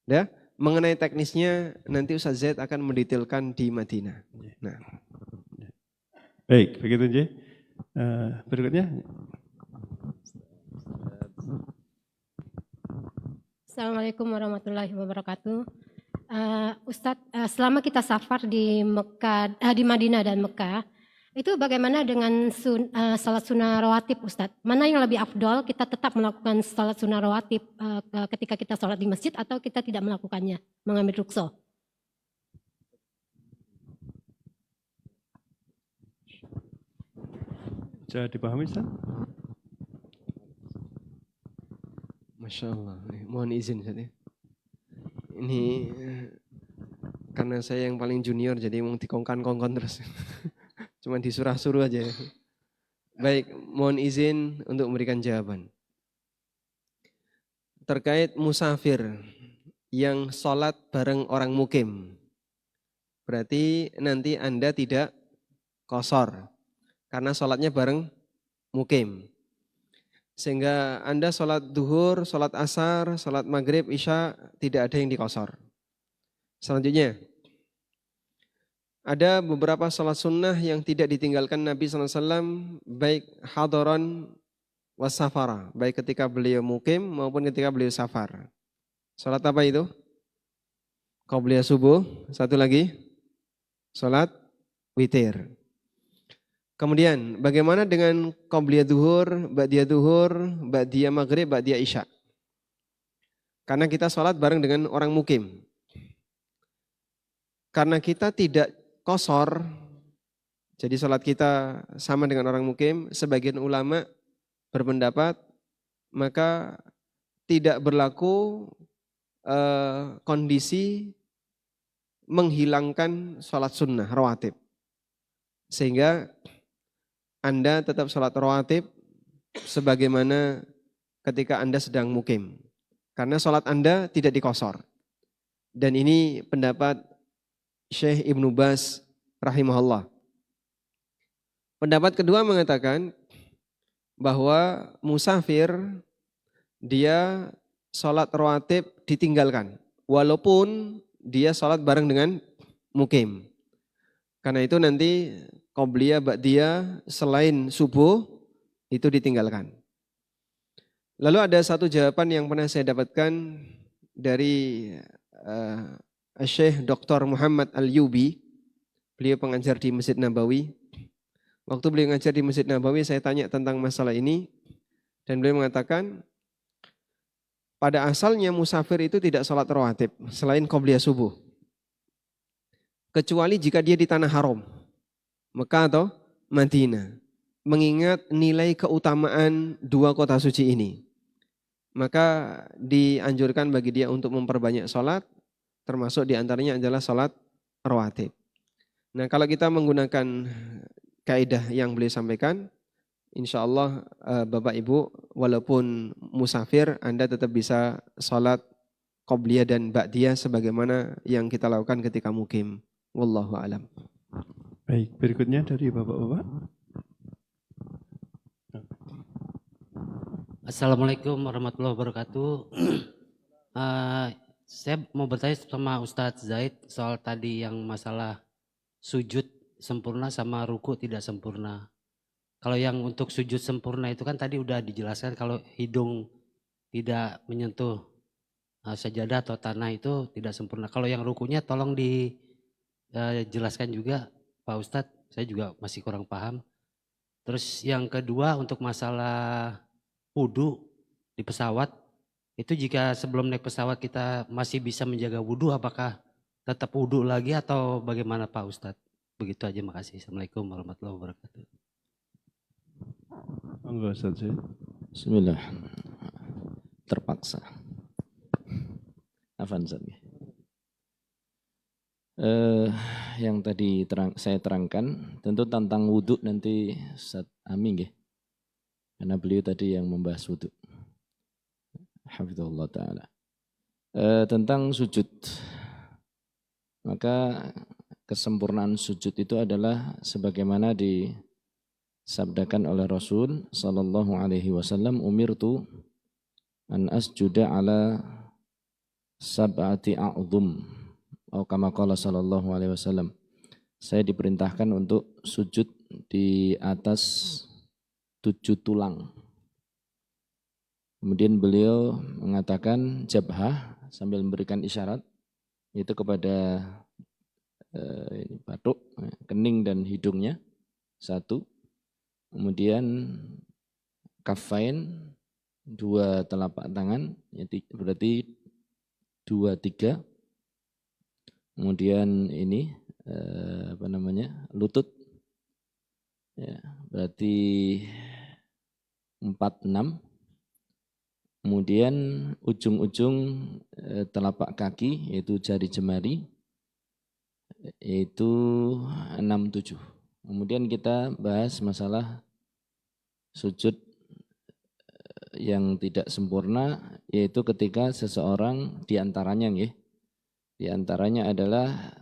Ya? Mengenai teknisnya nanti Ustaz Zaid akan mendetailkan di Madinah. Nah. Baik, begitu aja. Berikutnya. Assalamualaikum warahmatullahi wabarakatuh. Ustadz, selama kita safar di Mekah, di Madinah dan Mekah, itu bagaimana dengan salat sunnah rawatib, Ustadz? Mana yang lebih afdol? Kita tetap melakukan salat sunnah rawatib ketika kita sholat di masjid atau kita tidak melakukannya, mengambil rukso? Bisa dipahami, Ustaz? Masya Allah, mohon izin Ustaz ya. Ini Karena saya yang paling junior jadi mau dikongkan-kongkon terus. Cuma disuruh-suruh aja. Baik, mohon izin untuk memberikan jawaban. Terkait musafir yang sholat bareng orang mukim. Berarti nanti Anda tidak qashar. Karena sholatnya bareng mukim. Sehingga Anda sholat duhur, sholat asar, sholat maghrib, isya tidak ada yang diqashar. Selanjutnya, ada beberapa sholat sunnah yang tidak ditinggalkan Nabi SAW, baik hadaran wasafara, baik ketika beliau mukim maupun ketika beliau safar. Sholat apa itu? Qabliyah subuh, satu lagi, sholat witir. Kemudian bagaimana dengan qabliyah duhur, ba'diyah maghrib, ba'diyah isya? Karena kita sholat bareng dengan orang mukim. Karena kita tidak qashar, jadi sholat kita sama dengan orang mukim, sebagian ulama berpendapat maka tidak berlaku kondisi menghilangkan sholat sunnah rawatib. Sehingga Anda tetap sholat rawatib sebagaimana ketika Anda sedang mukim. Karena sholat Anda tidak diqashar. Dan ini pendapat Syekh Ibnu Baz rahimahullah. Pendapat kedua mengatakan bahwa musafir dia sholat rawatib ditinggalkan walaupun dia sholat bareng dengan mukim. Karena itu nanti qabliyah ba'diyah selain subuh itu ditinggalkan. Lalu ada satu jawaban yang pernah saya dapatkan dari Syekh Dr. Muhammad Al-Yubi, beliau pengajar di Masjid Nabawi. Waktu beliau mengajar di Masjid Nabawi, saya tanya tentang masalah ini, dan beliau mengatakan, pada asalnya musafir itu tidak sholat rawatib, selain qabliyah subuh. Kecuali jika dia di tanah haram, Mekah atau Madinah. Mengingat nilai keutamaan dua kota suci ini, maka dianjurkan bagi dia untuk memperbanyak sholat, termasuk diantaranya adalah sholat rawatib. Nah, kalau kita menggunakan kaidah yang beliau sampaikan, insya Allah Bapak Ibu walaupun musafir Anda tetap bisa sholat qabliyah dan ba'diyah sebagaimana yang kita lakukan ketika mukim. Wallahu a'lam. Baik, berikutnya dari Bapak-Bapak. Assalamualaikum warahmatullahi wabarakatuh. Saya mau bertanya sama Ustadz Zaid soal tadi yang masalah sujud sempurna sama ruku tidak sempurna. Kalau yang untuk sujud sempurna itu kan tadi udah dijelaskan kalau hidung tidak menyentuh sajadah atau tanah itu tidak sempurna. Kalau yang rukunya tolong dijelaskan juga Pak Ustadz, saya juga masih kurang paham. Terus yang kedua untuk masalah wudu di pesawat, itu jika sebelum naik pesawat kita masih bisa menjaga wudu, apakah tetap wudu lagi atau bagaimana Pak Ustadz? Begitu aja, makasih. Assalamualaikum warahmatullahi wabarakatuh. Monggo Ustaz. Bismillah. Terpaksa. Afan Ustaz. Yang tadi saya terangkan tentu tentang wudhu nanti Ustaz Ami nggih. Karena beliau tadi yang membahas wudhu. Hafizahullah ta'ala. Tentang sujud. Maka kesempurnaan sujud itu adalah sebagaimana disabdakan oleh Rasul sallallahu alaihi wasallam, umirtu an asjuda ala sab'ati a'dhum atau kama qala sallallahu alaihi wasallam. Saya diperintahkan untuk sujud di atas 7 tulang. Kemudian beliau mengatakan jabhah sambil memberikan isyarat itu kepada batuk, kening dan hidungnya 1. Kemudian kafain 2 telapak tangan, berarti 2, 3. Kemudian ini lutut, ya, berarti 4, 6. Kemudian ujung-ujung telapak kaki yaitu jari jemari yaitu 67. Kemudian kita bahas masalah sujud yang tidak sempurna, yaitu ketika seseorang diantaranya adalah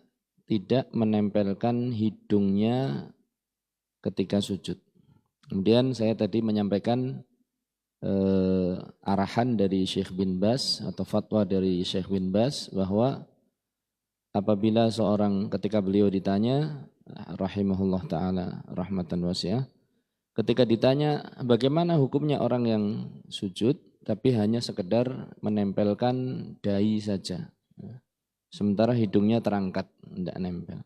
tidak menempelkan hidungnya ketika sujud. Kemudian saya tadi menyampaikan arahan dari Syekh bin Baz atau fatwa dari Syekh bin Baz bahwa apabila seorang ketika beliau ditanya rahimahullah taala rahmatan wasi'ah, ketika ditanya bagaimana hukumnya orang yang sujud tapi hanya sekedar menempelkan dahi saja, sementara hidungnya terangkat, tidak nempel.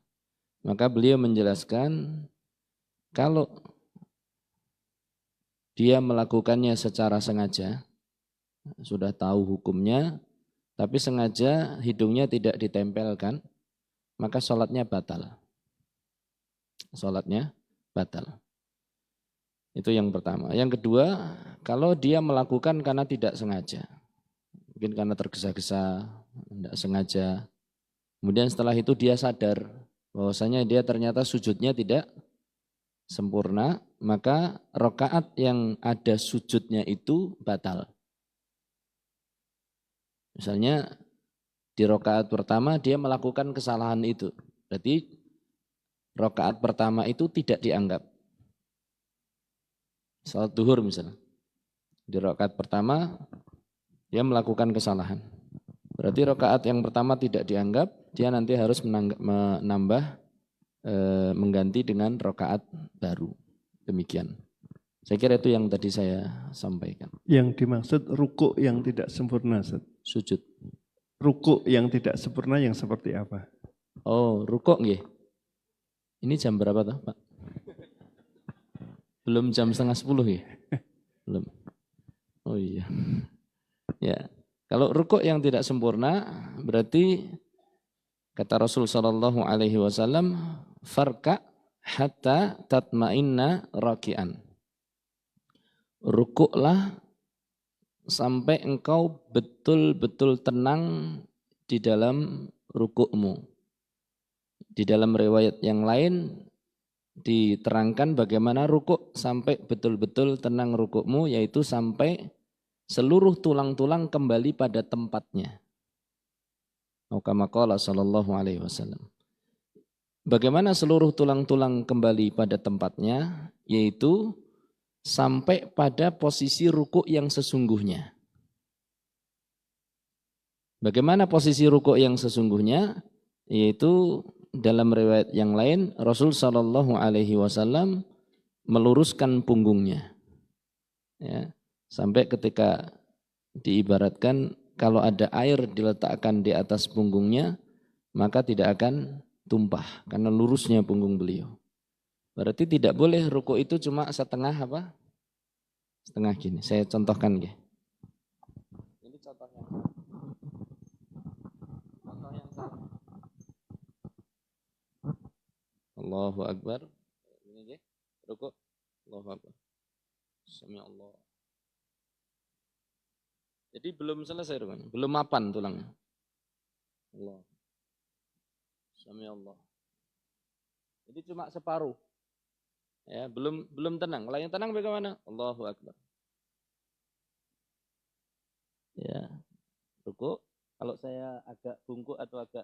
Maka beliau menjelaskan kalau dia melakukannya secara sengaja, sudah tahu hukumnya, tapi sengaja hidungnya tidak ditempelkan, maka sholatnya batal. Sholatnya batal. Itu yang pertama. Yang kedua, kalau dia melakukan karena tidak sengaja, mungkin karena tergesa-gesa, tidak sengaja, kemudian setelah itu dia sadar bahwasanya dia ternyata sujudnya tidak sempurna, maka rakaat yang ada sujudnya itu batal. Misalnya di rakaat pertama dia melakukan kesalahan itu, berarti rakaat pertama itu tidak dianggap. Salat duhur misalnya, di rakaat pertama dia melakukan kesalahan, berarti rakaat yang pertama tidak dianggap, dia nanti harus mengganti dengan rakaat baru. Demikian. Saya kira itu yang tadi saya sampaikan. Yang dimaksud rukuk yang tidak sempurna, Ustaz. Sujud. Rukuk yang tidak sempurna yang seperti apa? Oh, rukuk nggih. Ini jam berapa toh, Pak? Belum jam 9:30 ya? Belum. Oh iya. Ya. Kalau rukuk yang tidak sempurna berarti kata Rasul sallallahu alaihi wasallam, farka hatta tatma'inna raki'an. Rukuklah sampai engkau betul-betul tenang di dalam rukukmu. Di dalam riwayat yang lain diterangkan bagaimana rukuk sampai betul-betul tenang rukukmu, yaitu sampai seluruh tulang-tulang kembali pada tempatnya. Kama qala sallallahu alaihi wasallam. Bagaimana seluruh tulang-tulang kembali pada tempatnya, yaitu sampai pada posisi rukuk yang sesungguhnya. Bagaimana posisi rukuk yang sesungguhnya? Yaitu dalam riwayat yang lain Rasul sallallahu alaihi wasallam meluruskan punggungnya. Ya, sampai ketika diibaratkan kalau ada air diletakkan di atas punggungnya, maka tidak akan tumpah karena lurusnya punggung beliau. Berarti tidak boleh rukuk itu cuma setengah apa? Setengah gini. Saya contohkan ya. Ini contohnya. Contoh yang salah. Allahu Akbar. Ini ya. Rukuk. Allahu Akbar. Sami Allah. Jadi belum selesai rukun, belum mapan tulangnya. Allah. Sami Allah. Jadi cuma separuh. Ya, belum tenang. Kalau yang tenang bagaimana? Allahu Akbar. Ya. Rukuk. Kalau saya agak bungkuk atau agak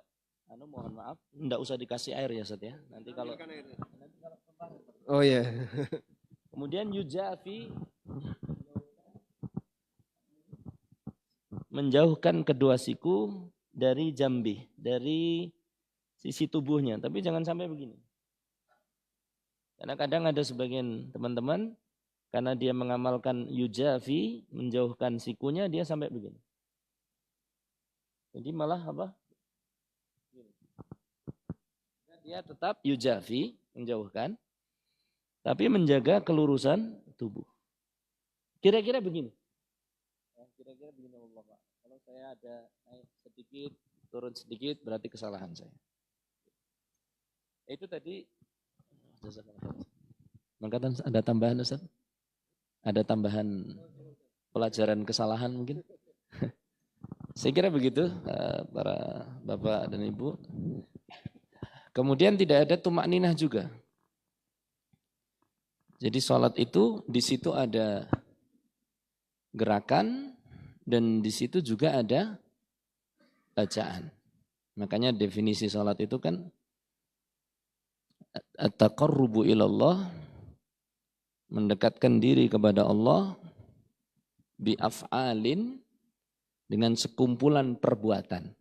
mohon maaf, enggak usah dikasih air ya Ustaz ya. Nanti kalau Oh ya. kemudian yujafi, menjauhkan kedua siku dari jambi, dari sisi tubuhnya, tapi jangan sampai begini. Karena kadang ada sebagian teman-teman, karena dia mengamalkan yujafi, menjauhkan sikunya, dia sampai begini. Jadi malah apa? Dia tetap yujafi, menjauhkan, tapi menjaga kelurusan tubuh. Kira-kira begini. Kira-kira begini Allah Pak. Kalau saya ada naik sedikit, turun sedikit, berarti kesalahan saya. Itu tadi. Mengatakan ada tambahan Ustaz? Ada tambahan pelajaran kesalahan mungkin? Saya kira begitu para bapak dan ibu. Kemudian tidak ada tumak ninah juga. Jadi sholat itu di situ ada gerakan dan di situ juga ada bacaan. Makanya definisi sholat itu kan at-taqarrubu ilallah, mendekatkan diri kepada Allah bi'af'alin, dengan sekumpulan perbuatan,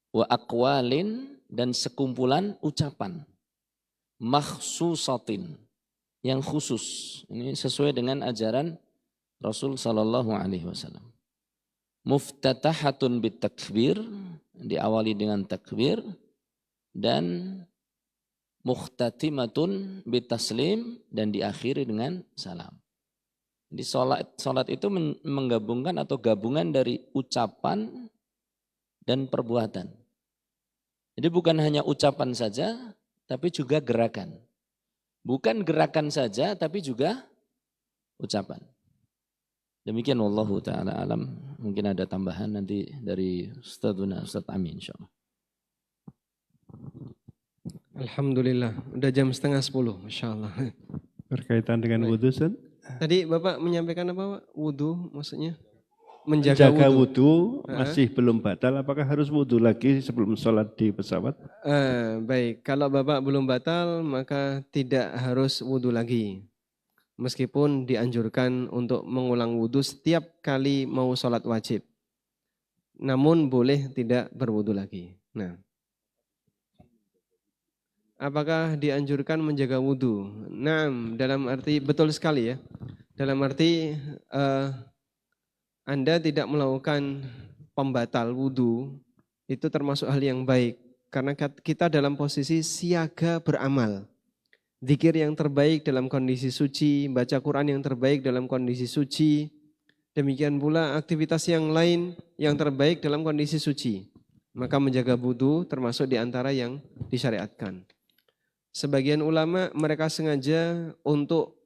wa aqwalin, dan sekumpulan ucapan, makhsusatin, yang khusus. Ini sesuai dengan ajaran Rasul sallallahu alaihi wasallam. Muftatahatun bitakbir, diawali dengan takbir, dan muhtatimatun bitaslim, dan diakhiri dengan salam. Jadi salat itu menggabungkan atau gabungan dari ucapan dan perbuatan. Jadi bukan hanya ucapan saja, tapi juga gerakan. Bukan gerakan saja, tapi juga ucapan. Demikian wallahu ta'ala alam. Mungkin ada tambahan nanti dari Ustaz Amin insyaAllah. Alhamdulillah, udah jam 9:30, Masya Allah. Berkaitan dengan wudhu, Ustaz? Tadi Bapak menyampaikan apa Pak? Wudhu maksudnya? Menjaga Menjaga wudhu. wudhu masih belum batal, apakah harus wudhu lagi sebelum sholat di pesawat? Baik, kalau Bapak belum batal maka tidak harus wudhu lagi. Meskipun dianjurkan untuk mengulang wudhu setiap kali mau sholat wajib. Namun boleh tidak berwudhu lagi. Nah, apakah dianjurkan menjaga wudhu? Nah, dalam arti betul sekali ya. Dalam arti Anda tidak melakukan pembatal wudhu itu termasuk hal yang baik. Karena kita dalam posisi siaga beramal. Zikir yang terbaik dalam kondisi suci, baca Quran yang terbaik dalam kondisi suci. Demikian pula aktivitas yang lain yang terbaik dalam kondisi suci. Maka menjaga wudhu termasuk di antara yang disyariatkan. Sebagian ulama mereka sengaja untuk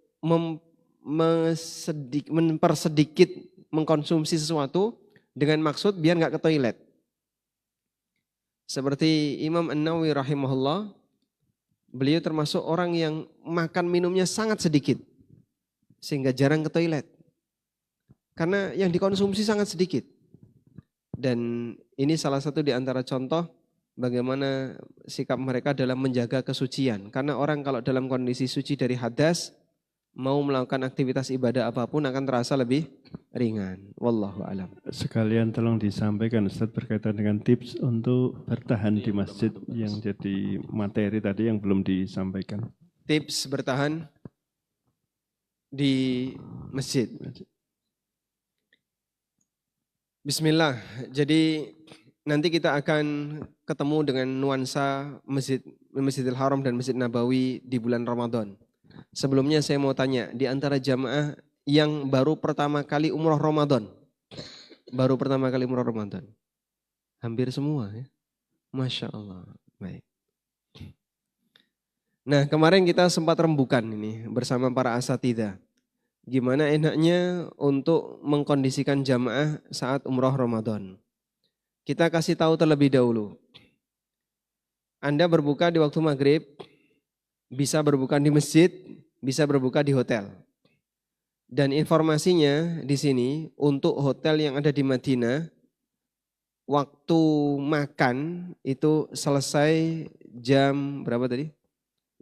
mempersedikit mengkonsumsi sesuatu dengan maksud biar nggak ke toilet. Seperti Imam An-Nawawi rahimahullah, beliau termasuk orang yang makan minumnya sangat sedikit sehingga jarang ke toilet. Karena yang dikonsumsi sangat sedikit. Dan ini salah satu di antara contoh bagaimana sikap mereka dalam menjaga kesucian. Karena orang kalau dalam kondisi suci dari hadas, mau melakukan aktivitas ibadah apapun akan terasa lebih ringan. Wallahu alam. Sekalian tolong disampaikan Ustaz berkaitan dengan tips untuk bertahan di masjid yang jadi materi tadi yang belum disampaikan. Tips bertahan di masjid. Bismillah. Jadi nanti kita akan ketemu dengan nuansa Masjidil Haram dan Masjid Nabawi di bulan Ramadan. Sebelumnya saya mau tanya, di antara jamaah yang baru pertama kali umroh Ramadan, hampir semua ya, Masya Allah. Baik. Nah kemarin kita sempat rembukan ini bersama para asatidzah. Gimana enaknya untuk mengkondisikan jamaah saat umroh Ramadan. Kita kasih tahu terlebih dahulu. Anda berbuka di waktu maghrib, bisa berbuka di masjid, bisa berbuka di hotel. Dan informasinya di sini untuk hotel yang ada di Madinah, waktu makan itu selesai jam berapa tadi?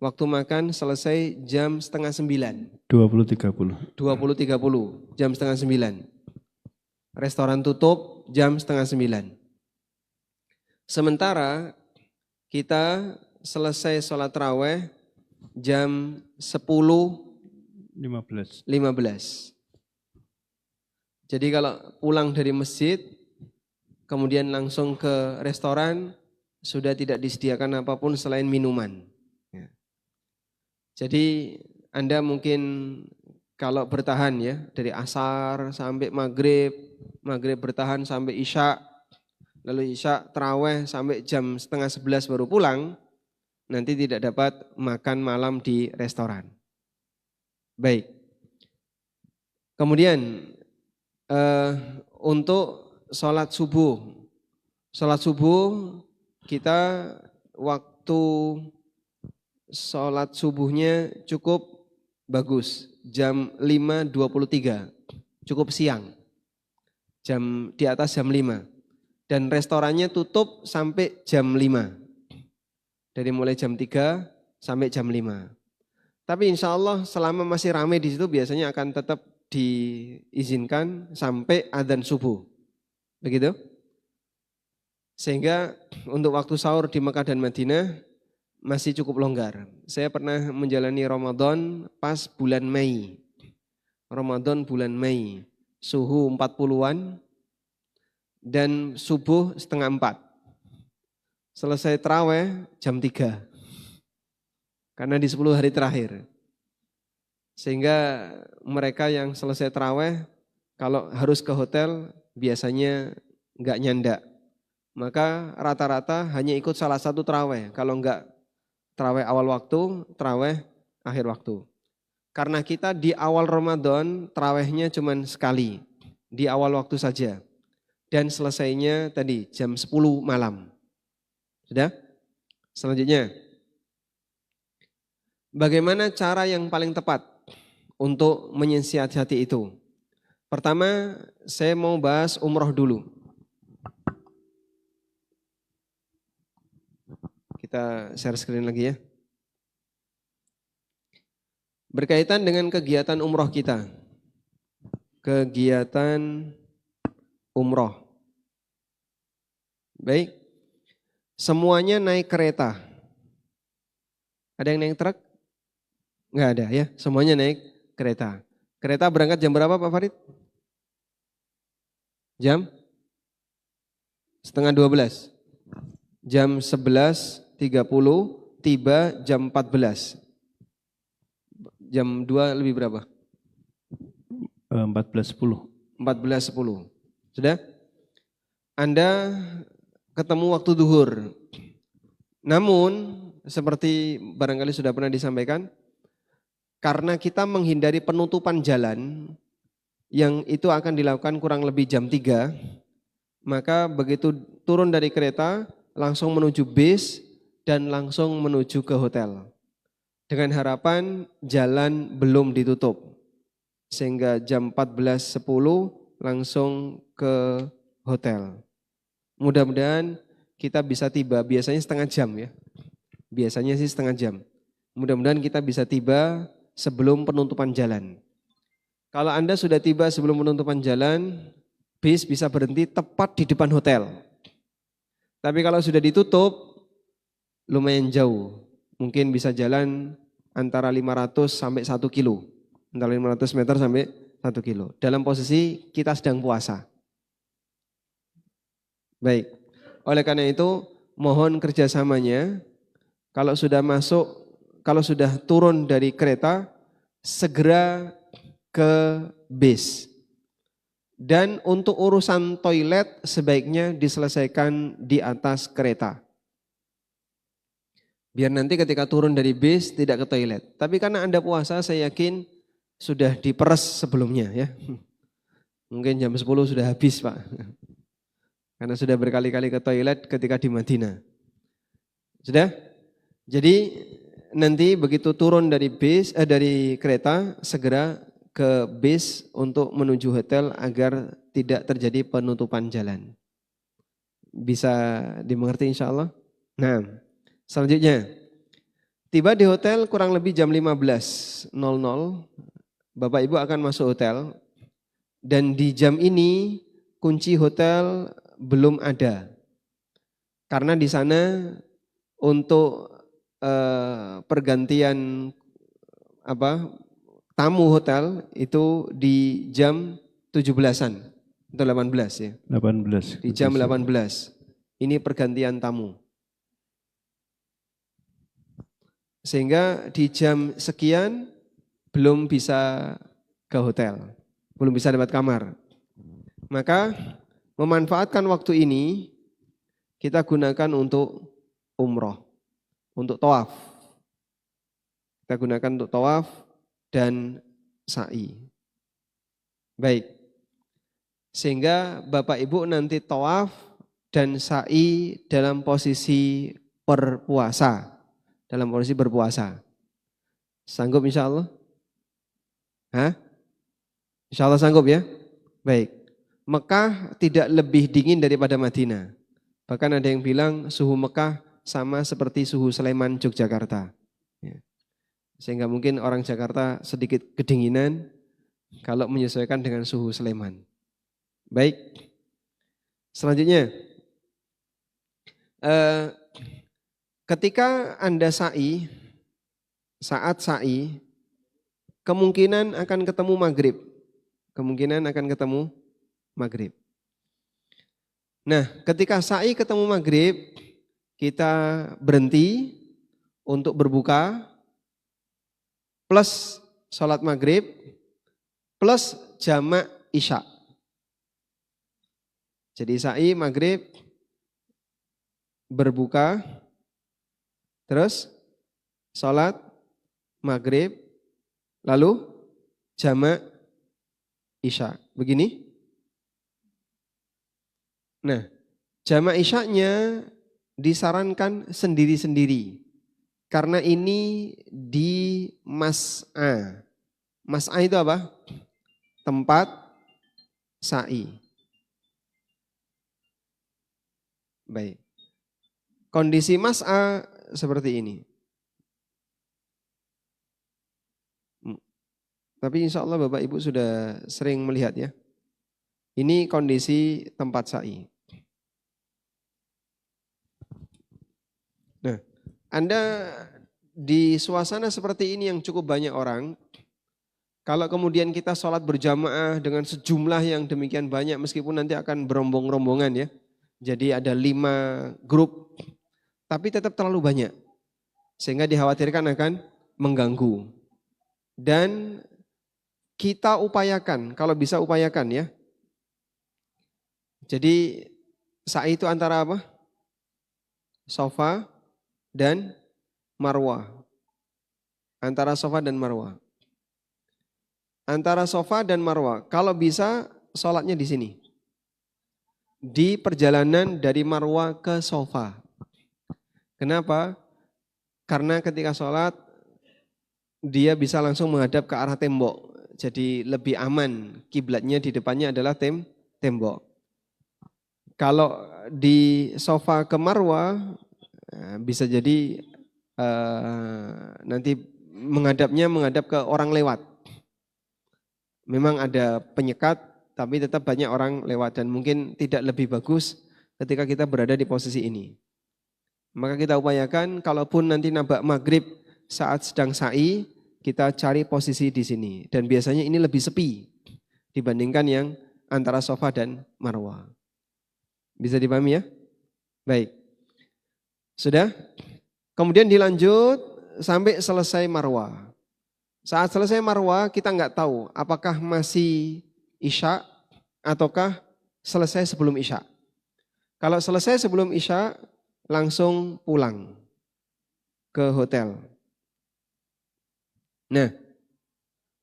Waktu makan selesai jam 8:30. 20.30. 20.30, jam 8:30. Restoran tutup jam 8:30. Sementara kita selesai sholat raweh jam 10.15. Jadi kalau pulang dari masjid, kemudian langsung ke restoran, sudah tidak disediakan apapun selain minuman. Jadi Anda mungkin kalau bertahan ya, dari asar sampai maghrib, maghrib bertahan sampai isya, lalu isya terawih sampai jam 10:30 baru pulang, nanti tidak dapat makan malam di restoran. Baik. Kemudian untuk sholat subuh kita waktu sholat subuhnya cukup bagus, jam 5.23, cukup siang, di atas jam 5. Dan restorannya tutup sampai jam 5, dari mulai jam 3 sampai jam 5. Tapi insya Allah selama masih ramai di situ biasanya akan tetap diizinkan sampai adzan subuh. Begitu? Sehingga untuk waktu sahur di Mekah dan Madinah masih cukup longgar. Saya pernah menjalani Ramadan pas bulan Mei. Ramadan bulan Mei. Suhu 40-an dan subuh 3:30. Selesai taraweh jam 3. Karena di 10 hari terakhir. Sehingga mereka yang selesai taraweh kalau harus ke hotel biasanya enggak nyandak. Maka rata-rata hanya ikut salah satu taraweh. Kalau enggak taraweh awal waktu, taraweh akhir waktu. Karena kita di awal Ramadan tarawehnya cuma sekali. Di awal waktu saja. Dan selesainya tadi jam 10 malam. Sudah? Selanjutnya. Bagaimana cara yang paling tepat untuk menyiasati itu? Pertama, saya mau bahas umroh dulu. Kita share screen lagi ya. Berkaitan dengan kegiatan umroh kita. Kegiatan umroh. Baik. Semuanya naik kereta. Ada yang naik truk? Enggak ada ya, semuanya naik kereta. Kereta berangkat jam berapa Pak Farid? Jam? 11:30. Jam 11.30 tiba jam 14. Jam 2 lebih berapa? 14.10. 14.10. Sudah? Anda ketemu waktu duhur. Namun seperti barangkali sudah pernah disampaikan, karena kita menghindari penutupan jalan yang itu akan dilakukan kurang lebih jam 3, maka begitu turun dari kereta langsung menuju bis dan langsung menuju ke hotel. Dengan harapan jalan belum ditutup. Sehingga jam 14.10 langsung ke hotel. Mudah-mudahan kita bisa tiba, biasanya setengah jam ya. Biasanya sih setengah jam. Mudah-mudahan kita bisa tiba sebelum penutupan jalan. Kalau Anda sudah tiba sebelum penutupan jalan, bis bisa berhenti tepat di depan hotel. Tapi kalau sudah ditutup, lumayan jauh. Mungkin bisa jalan antara 500 sampai 1 kilo. Antara 500 meter sampai 1 kilo. Dalam posisi kita sedang puasa. Baik. Oleh karena itu, mohon kerjasamanya. Kalau sudah turun dari kereta, segera ke bis. Dan untuk urusan toilet sebaiknya diselesaikan di atas kereta. Biar nanti ketika turun dari bis tidak ke toilet. Tapi karena Anda puasa, saya yakin sudah diperes sebelumnya ya. Mungkin jam 10 sudah habis Pak. Karena sudah berkali-kali ke toilet ketika di Madinah. Sudah? Jadi nanti begitu turun dari dari kereta segera ke bis untuk menuju hotel agar tidak terjadi penutupan jalan. Bisa dimengerti insya Allah? Nah, selanjutnya. Tiba di hotel kurang lebih jam 15.00. Bapak Ibu akan masuk hotel. Dan di jam ini kunci hotel belum ada. Karena di sana untuk pergantian tamu hotel itu di jam 17-an atau 18 ya. 18. Di jam 18. Ini pergantian tamu. Sehingga di jam sekian belum bisa ke hotel, belum bisa dapat kamar. Maka memanfaatkan waktu ini kita gunakan untuk umroh, untuk tawaf. Kita gunakan untuk tawaf dan sa'i. Baik. Sehingga Bapak Ibu nanti tawaf dan sa'i dalam posisi berpuasa. Dalam posisi berpuasa. Sanggup insya Allah? Hah? Insya Allah sanggup ya? Baik. Mekah tidak lebih dingin daripada Madinah. Bahkan ada yang bilang suhu Mekah sama seperti suhu Sleman, Yogyakarta. Ya. Sehingga mungkin orang Jakarta sedikit kedinginan kalau menyesuaikan dengan suhu Sleman. Baik. Selanjutnya. Ketika Anda sa'i, saat sa'i, kemungkinan akan ketemu maghrib. Kemungkinan akan ketemu maghrib. Nah, ketika sa'i ketemu maghrib, kita berhenti untuk berbuka, plus sholat maghrib, plus jamak isya. Jadi sa'i maghrib, berbuka, terus sholat maghrib, lalu jamak isya. Begini. Nah, jamak isyanya disarankan sendiri-sendiri. Karena ini di mas'a. Mas'a itu apa? Tempat sa'i. Baik. Kondisi mas'a seperti ini. Tapi insya Allah Bapak Ibu sudah sering melihat ya. Ini kondisi tempat sa'i. Nah, Anda di suasana seperti ini yang cukup banyak orang, kalau kemudian kita sholat berjamaah dengan sejumlah yang demikian banyak, meskipun nanti akan berombong-rombongan ya. Jadi ada 5 grup, tapi tetap terlalu banyak. Sehingga dikhawatirkan akan mengganggu. Dan kita upayakan, kalau bisa upayakan ya. Jadi sa'i itu antara apa? Sofa dan Marwah. Antara Sofa dan Marwah. Antara Sofa dan Marwah. Kalau bisa sholatnya di sini. Di perjalanan dari Marwah ke Sofa. Kenapa? Karena ketika sholat dia bisa langsung menghadap ke arah tembok. Jadi lebih aman. Kiblatnya di depannya adalah tembok. Kalau di Sofa ke Marwah bisa jadi nanti menghadap ke orang lewat. Memang ada penyekat, tapi tetap banyak orang lewat dan mungkin tidak lebih bagus ketika kita berada di posisi ini. Maka kita upayakan kalaupun nanti nabak maghrib saat sedang sa'i, kita cari posisi di sini. Dan biasanya ini lebih sepi dibandingkan yang antara Sofa dan Marwah. Bisa dipahami ya? Baik. Sudah? Kemudian dilanjut sampai selesai Marwah. Saat selesai Marwah kita nggak tahu apakah masih isya ataukah selesai sebelum isya. Kalau selesai sebelum isya langsung pulang ke hotel. Nah,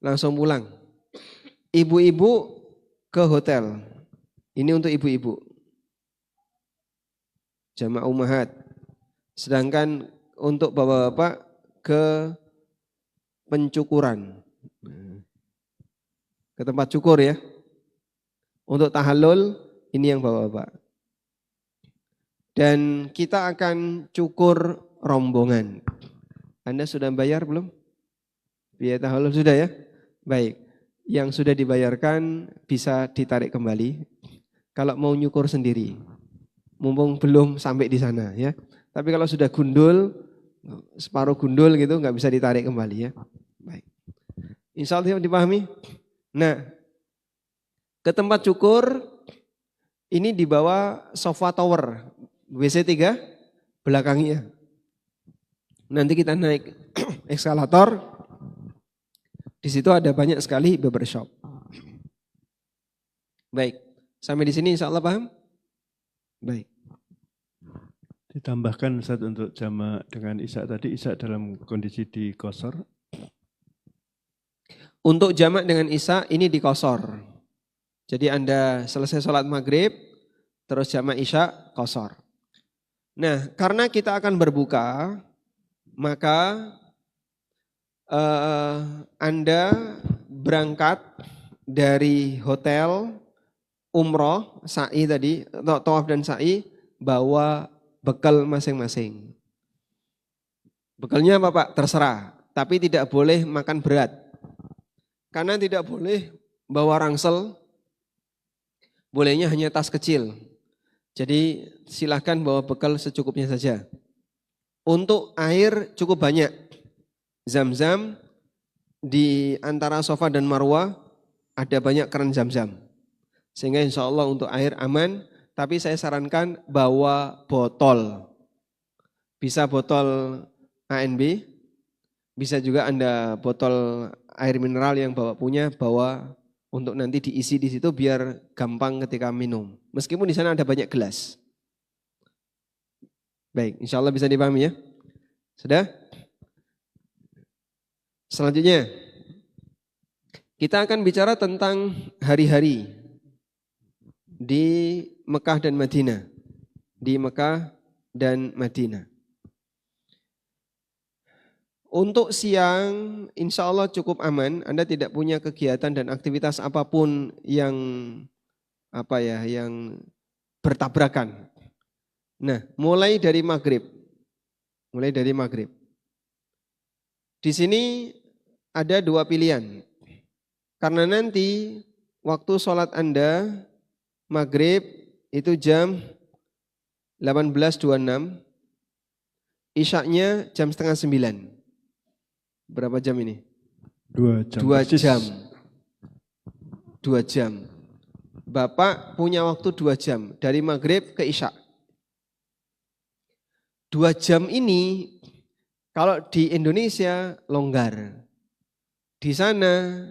langsung pulang. Ibu-ibu ke hotel. Ini untuk ibu-ibu. Jamaah ummahat. Sedangkan untuk bapak-bapak ke pencukuran. Ke tempat cukur ya. Untuk tahallul ini yang bapak-bapak. Dan kita akan cukur rombongan. Anda sudah bayar belum? Biaya tahallul sudah ya? Baik. Yang sudah dibayarkan bisa ditarik kembali. Kalau mau nyukur sendiri. Mumpung belum sampai di sana ya. Tapi kalau sudah gundul, separuh gundul gitu nggak bisa ditarik kembali ya. Baik. Insya Allah dipahami. Nah, ke tempat cukur ini di bawah sofa tower WC 3 belakangnya. Nanti kita naik eskalator. Di situ ada banyak sekali barbershop. Baik, sampai di sini insya Allah paham? Baik. Ditambahkan Ustaz untuk jamak dengan isya tadi, isya dalam kondisi di qashar. Untuk jamak dengan isya ini di qashar. Jadi Anda selesai sholat maghrib, terus jamak isya qashar. Nah, karena kita akan berbuka, maka Anda berangkat dari hotel umroh, sa'i tadi, tawaf dan sa'i, bawa bekal masing-masing. Bekalnya apa Pak? Terserah, tapi tidak boleh makan berat. Karena tidak boleh bawa rangsel, bolehnya hanya tas kecil. Jadi silahkan bawa bekal secukupnya saja. Untuk air cukup banyak. Zam-zam di antara Safa dan Marwah ada banyak keran zam-zam. Sehingga insya Allah untuk air aman, tapi saya sarankan bawa botol. Bisa botol ANB, bisa juga Anda botol air mineral yang punya, bawa untuk nanti diisi di situ biar gampang ketika minum. Meskipun di sana ada banyak gelas. Baik, insya Allah bisa dipahami ya. Sudah? Selanjutnya, kita akan bicara tentang hari-hari di Mekah dan Madinah. Di Mekah dan Madinah. Untuk siang, insya Allah cukup aman. Anda tidak punya kegiatan dan aktivitas apapun yang yang bertabrakan. Nah, mulai dari maghrib. Di sini ada dua pilihan. Karena nanti waktu sholat Anda maghrib itu jam 18.26, isyaknya jam 8:30. Berapa jam ini? 2 jam. 2 persis. jam. 2 jam. Bapak punya waktu 2 jam dari maghrib ke isya. 2 jam ini kalau di Indonesia longgar, di sana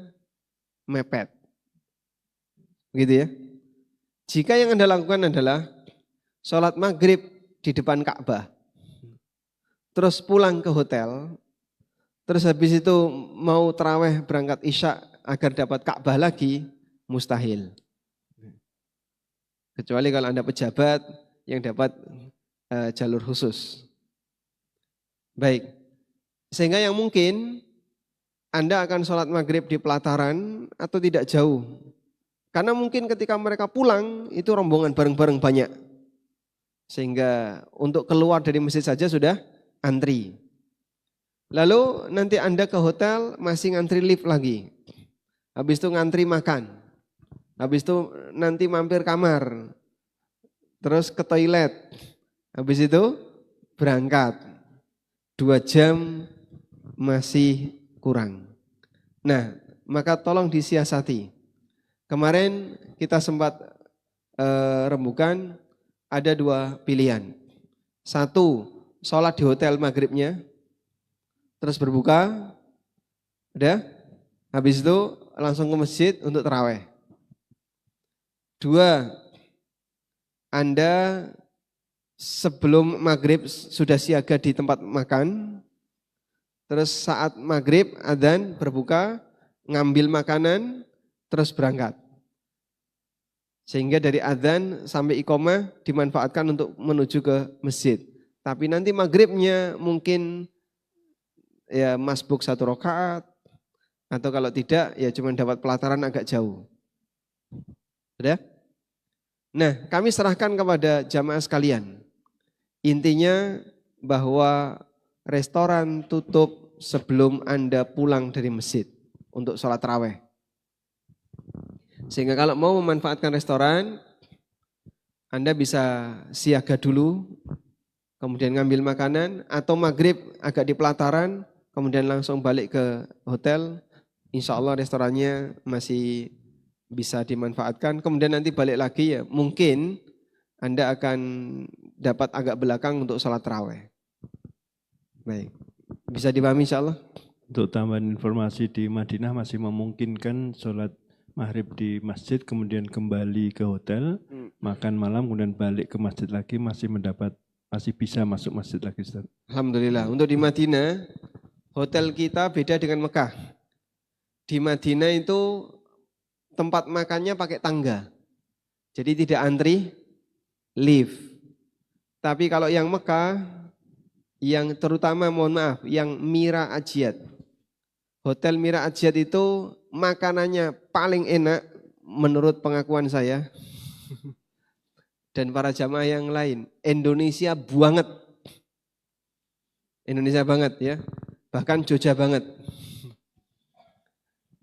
mepet. Begitu ya. Jika yang Anda lakukan adalah sholat maghrib di depan Ka'bah, terus pulang ke hotel, terus habis itu mau taraweh berangkat isya agar dapat Ka'bah lagi, mustahil. Kecuali kalau Anda pejabat yang dapat jalur khusus. Baik. Sehingga yang mungkin Anda akan sholat maghrib di pelataran atau tidak jauh. Karena mungkin ketika mereka pulang itu rombongan bareng-bareng banyak. Sehingga untuk keluar dari masjid saja sudah antri. Lalu nanti Anda ke hotel masih ngantri lift lagi. Habis itu ngantri makan. Habis itu nanti mampir kamar. Terus ke toilet. Habis itu berangkat. 2 jam masih kurang. Nah, maka tolong disiasati. Kemarin kita sempat rembukan ada 2 pilihan. 1, sholat di hotel maghribnya, terus berbuka, udah, habis itu langsung ke masjid untuk taraweh. 2, Anda sebelum maghrib sudah siaga di tempat makan, terus saat maghrib adzan berbuka, ngambil makanan, terus berangkat. Sehingga dari adzan sampai iqomah dimanfaatkan untuk menuju ke masjid. Tapi nanti maghribnya mungkin ya masbuk 1 rakaat, atau kalau tidak ya cuma dapat pelataran agak jauh. Sudah? Nah, kami serahkan kepada jamaah sekalian. Intinya bahwa restoran tutup sebelum Anda pulang dari masjid untuk sholat taraweh. Sehingga kalau mau memanfaatkan restoran, Anda bisa siaga dulu, kemudian ngambil makanan, atau maghrib agak di pelataran, kemudian langsung balik ke hotel. Insya Allah restorannya masih bisa dimanfaatkan. Kemudian nanti balik lagi ya mungkin Anda akan dapat agak belakang untuk sholat taraweh. Baik, bisa dipahami insya Allah? Untuk tambahan informasi, di Madinah masih memungkinkan sholat maghrib di masjid, kemudian kembali ke hotel, makan malam, kemudian balik ke masjid lagi, masih bisa masuk masjid lagi, Ustaz. Alhamdulillah. Untuk di Madinah, hotel kita beda dengan Mekah. Di Madinah itu tempat makannya pakai tangga. Jadi tidak antri lift. Tapi kalau yang Mekah, yang terutama mohon maaf, yang Mira Ajiat. Hotel Mira Ajiat itu makanannya paling enak menurut pengakuan saya. Dan para jamaah yang lain. Indonesia banget. Indonesia banget ya. Bahkan Jogja banget.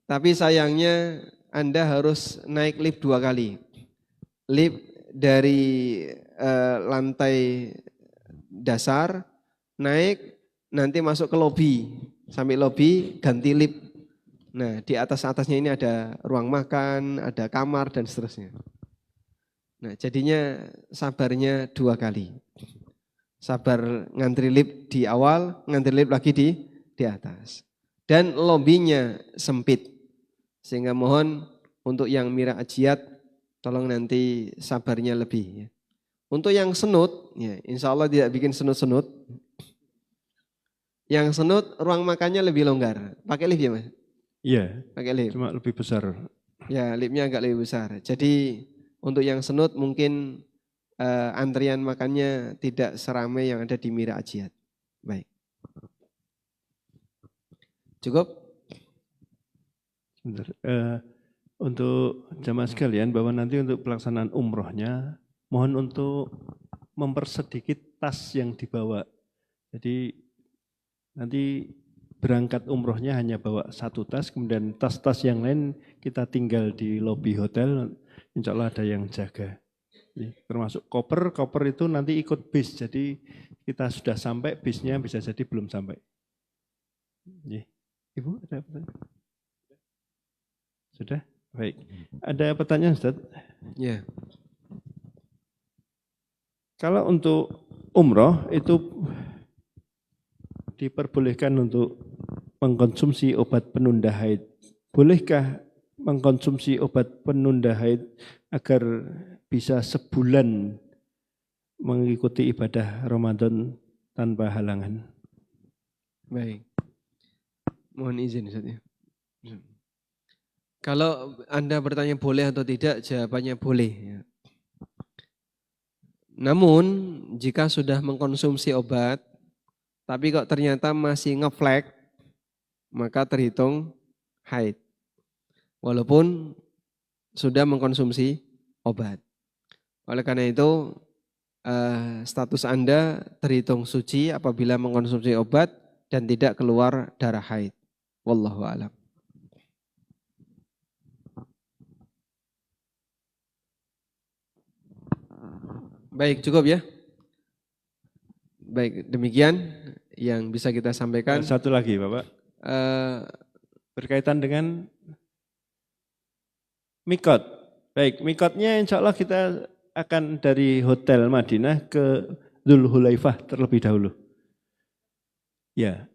Tapi sayangnya Anda harus naik lift 2 kali. Lift dari lantai dasar, naik, nanti masuk ke lobi. Sampai lobi, ganti lift. Nah, di atas-atasnya ini ada ruang makan, ada kamar, dan seterusnya. Nah, jadinya sabarnya 2 kali. Sabar ngantri lift di awal, ngantri lift lagi di atas. Dan lobinya sempit. Sehingga mohon untuk yang Mira Ajiat, tolong nanti sabarnya lebih. Ya. Untuk yang senut, ya, insya Allah tidak bikin senut-senut. Yang senut ruang makannya lebih longgar. Pakai lift ya Mas? Iya, Pakai lift. cuma lebih besar. Ya, liftnya agak lebih besar. Jadi untuk yang senut mungkin antrian makannya tidak seramai yang ada di Mira Ajiat. Baik. Cukup? Sebentar. Untuk jamaah sekalian, bahwa nanti untuk pelaksanaan umrohnya, mohon untuk mempersedikit tas yang dibawa. Jadi nanti berangkat umrohnya hanya bawa 1 tas, kemudian tas-tas yang lain kita tinggal di lobi hotel, insya Allah ada yang jaga. Termasuk koper itu nanti ikut bis, jadi kita sudah sampai, bisnya bisa jadi belum sampai. Ibu ada pertanyaan? Sudah? Baik. Ada pertanyaan Ustaz? Ya. Kalau untuk umroh itu diperbolehkan untuk mengkonsumsi obat penunda haid. Bolehkah mengkonsumsi obat penunda haid agar bisa sebulan mengikuti ibadah Ramadan tanpa halangan? Baik. Mohon izin Ustaz ya. Kalau Anda bertanya boleh atau tidak, jawabannya boleh. Ya. Namun jika sudah mengkonsumsi obat, tapi kok ternyata masih ngeflek, maka terhitung haid. Walaupun sudah mengkonsumsi obat. Oleh karena itu status Anda terhitung suci apabila mengkonsumsi obat dan tidak keluar darah haid. Wallahu a'lam. Baik, cukup ya. Baik, demikian yang bisa kita sampaikan. Satu lagi Bapak, berkaitan dengan mikot. Baik, mikotnya insya Allah kita akan dari Hotel Madinah ke Dzul Hulaifah terlebih dahulu. Ya.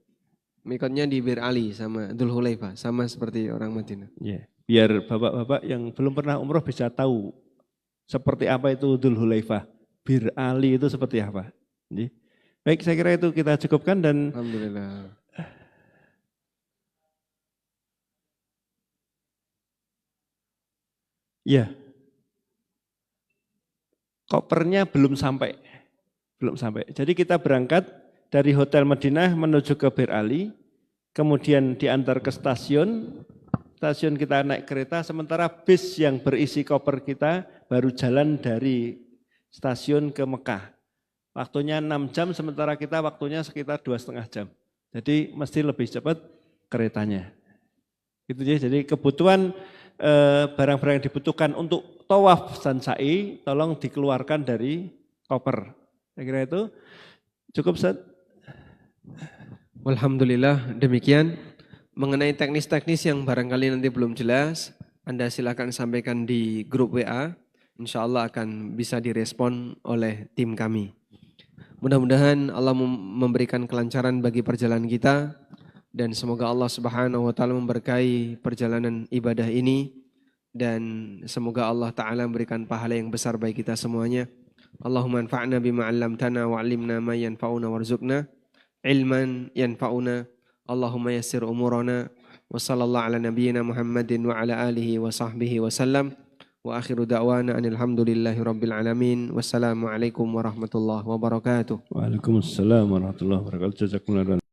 Mikotnya di Bir Ali sama Dzul Hulaifah, sama seperti orang Madinah. Ya. Biar bapak-bapak yang belum pernah umroh bisa tahu seperti apa itu Dzul Hulaifah. Bir Ali itu seperti apa. Baik, saya kira itu kita cukupkan dan Alhamdulillah. Ya, kopernya belum sampai. Belum sampai. Jadi kita berangkat dari Hotel Madinah menuju ke Bir Ali, kemudian diantar ke stasiun kita naik kereta, sementara bis yang berisi koper kita baru jalan dari stasiun ke Mekah. Waktunya 6 jam, sementara kita waktunya sekitar 2,5 jam. Jadi mesti lebih cepat keretanya. Gitu ya. Jadi kebutuhan barang-barang yang dibutuhkan untuk tawaf dan sa'i tolong dikeluarkan dari koper. Saya kira itu cukup Ustaz. Alhamdulillah, demikian. Mengenai teknis-teknis yang barangkali nanti belum jelas, Anda silakan sampaikan di grup WA. Insya Allah akan bisa direspon oleh tim kami. Mudah-mudahan Allah memberikan kelancaran bagi perjalanan kita dan semoga Allah Subhanahu wa taala memberkahi perjalanan ibadah ini dan semoga Allah taala memberikan pahala yang besar bagi kita semuanya. Allahumma anfa'na bima 'allamtana wa 'allimna ma yanfa'una warzuqna ilman yanfa'una. Allahumma yassir umurana wa sallallahu ala nabiyyina Muhammadin wa ala alihi wa sahbihi wa sallam. Wa akhiru da'wana anil hamdulillahi rabbil alamin. Wassalamualaikum warahmatullahi wabarakatuh. Waalaikumsalam warahmatullahi wabarakatuh. Jazakumullah khairan.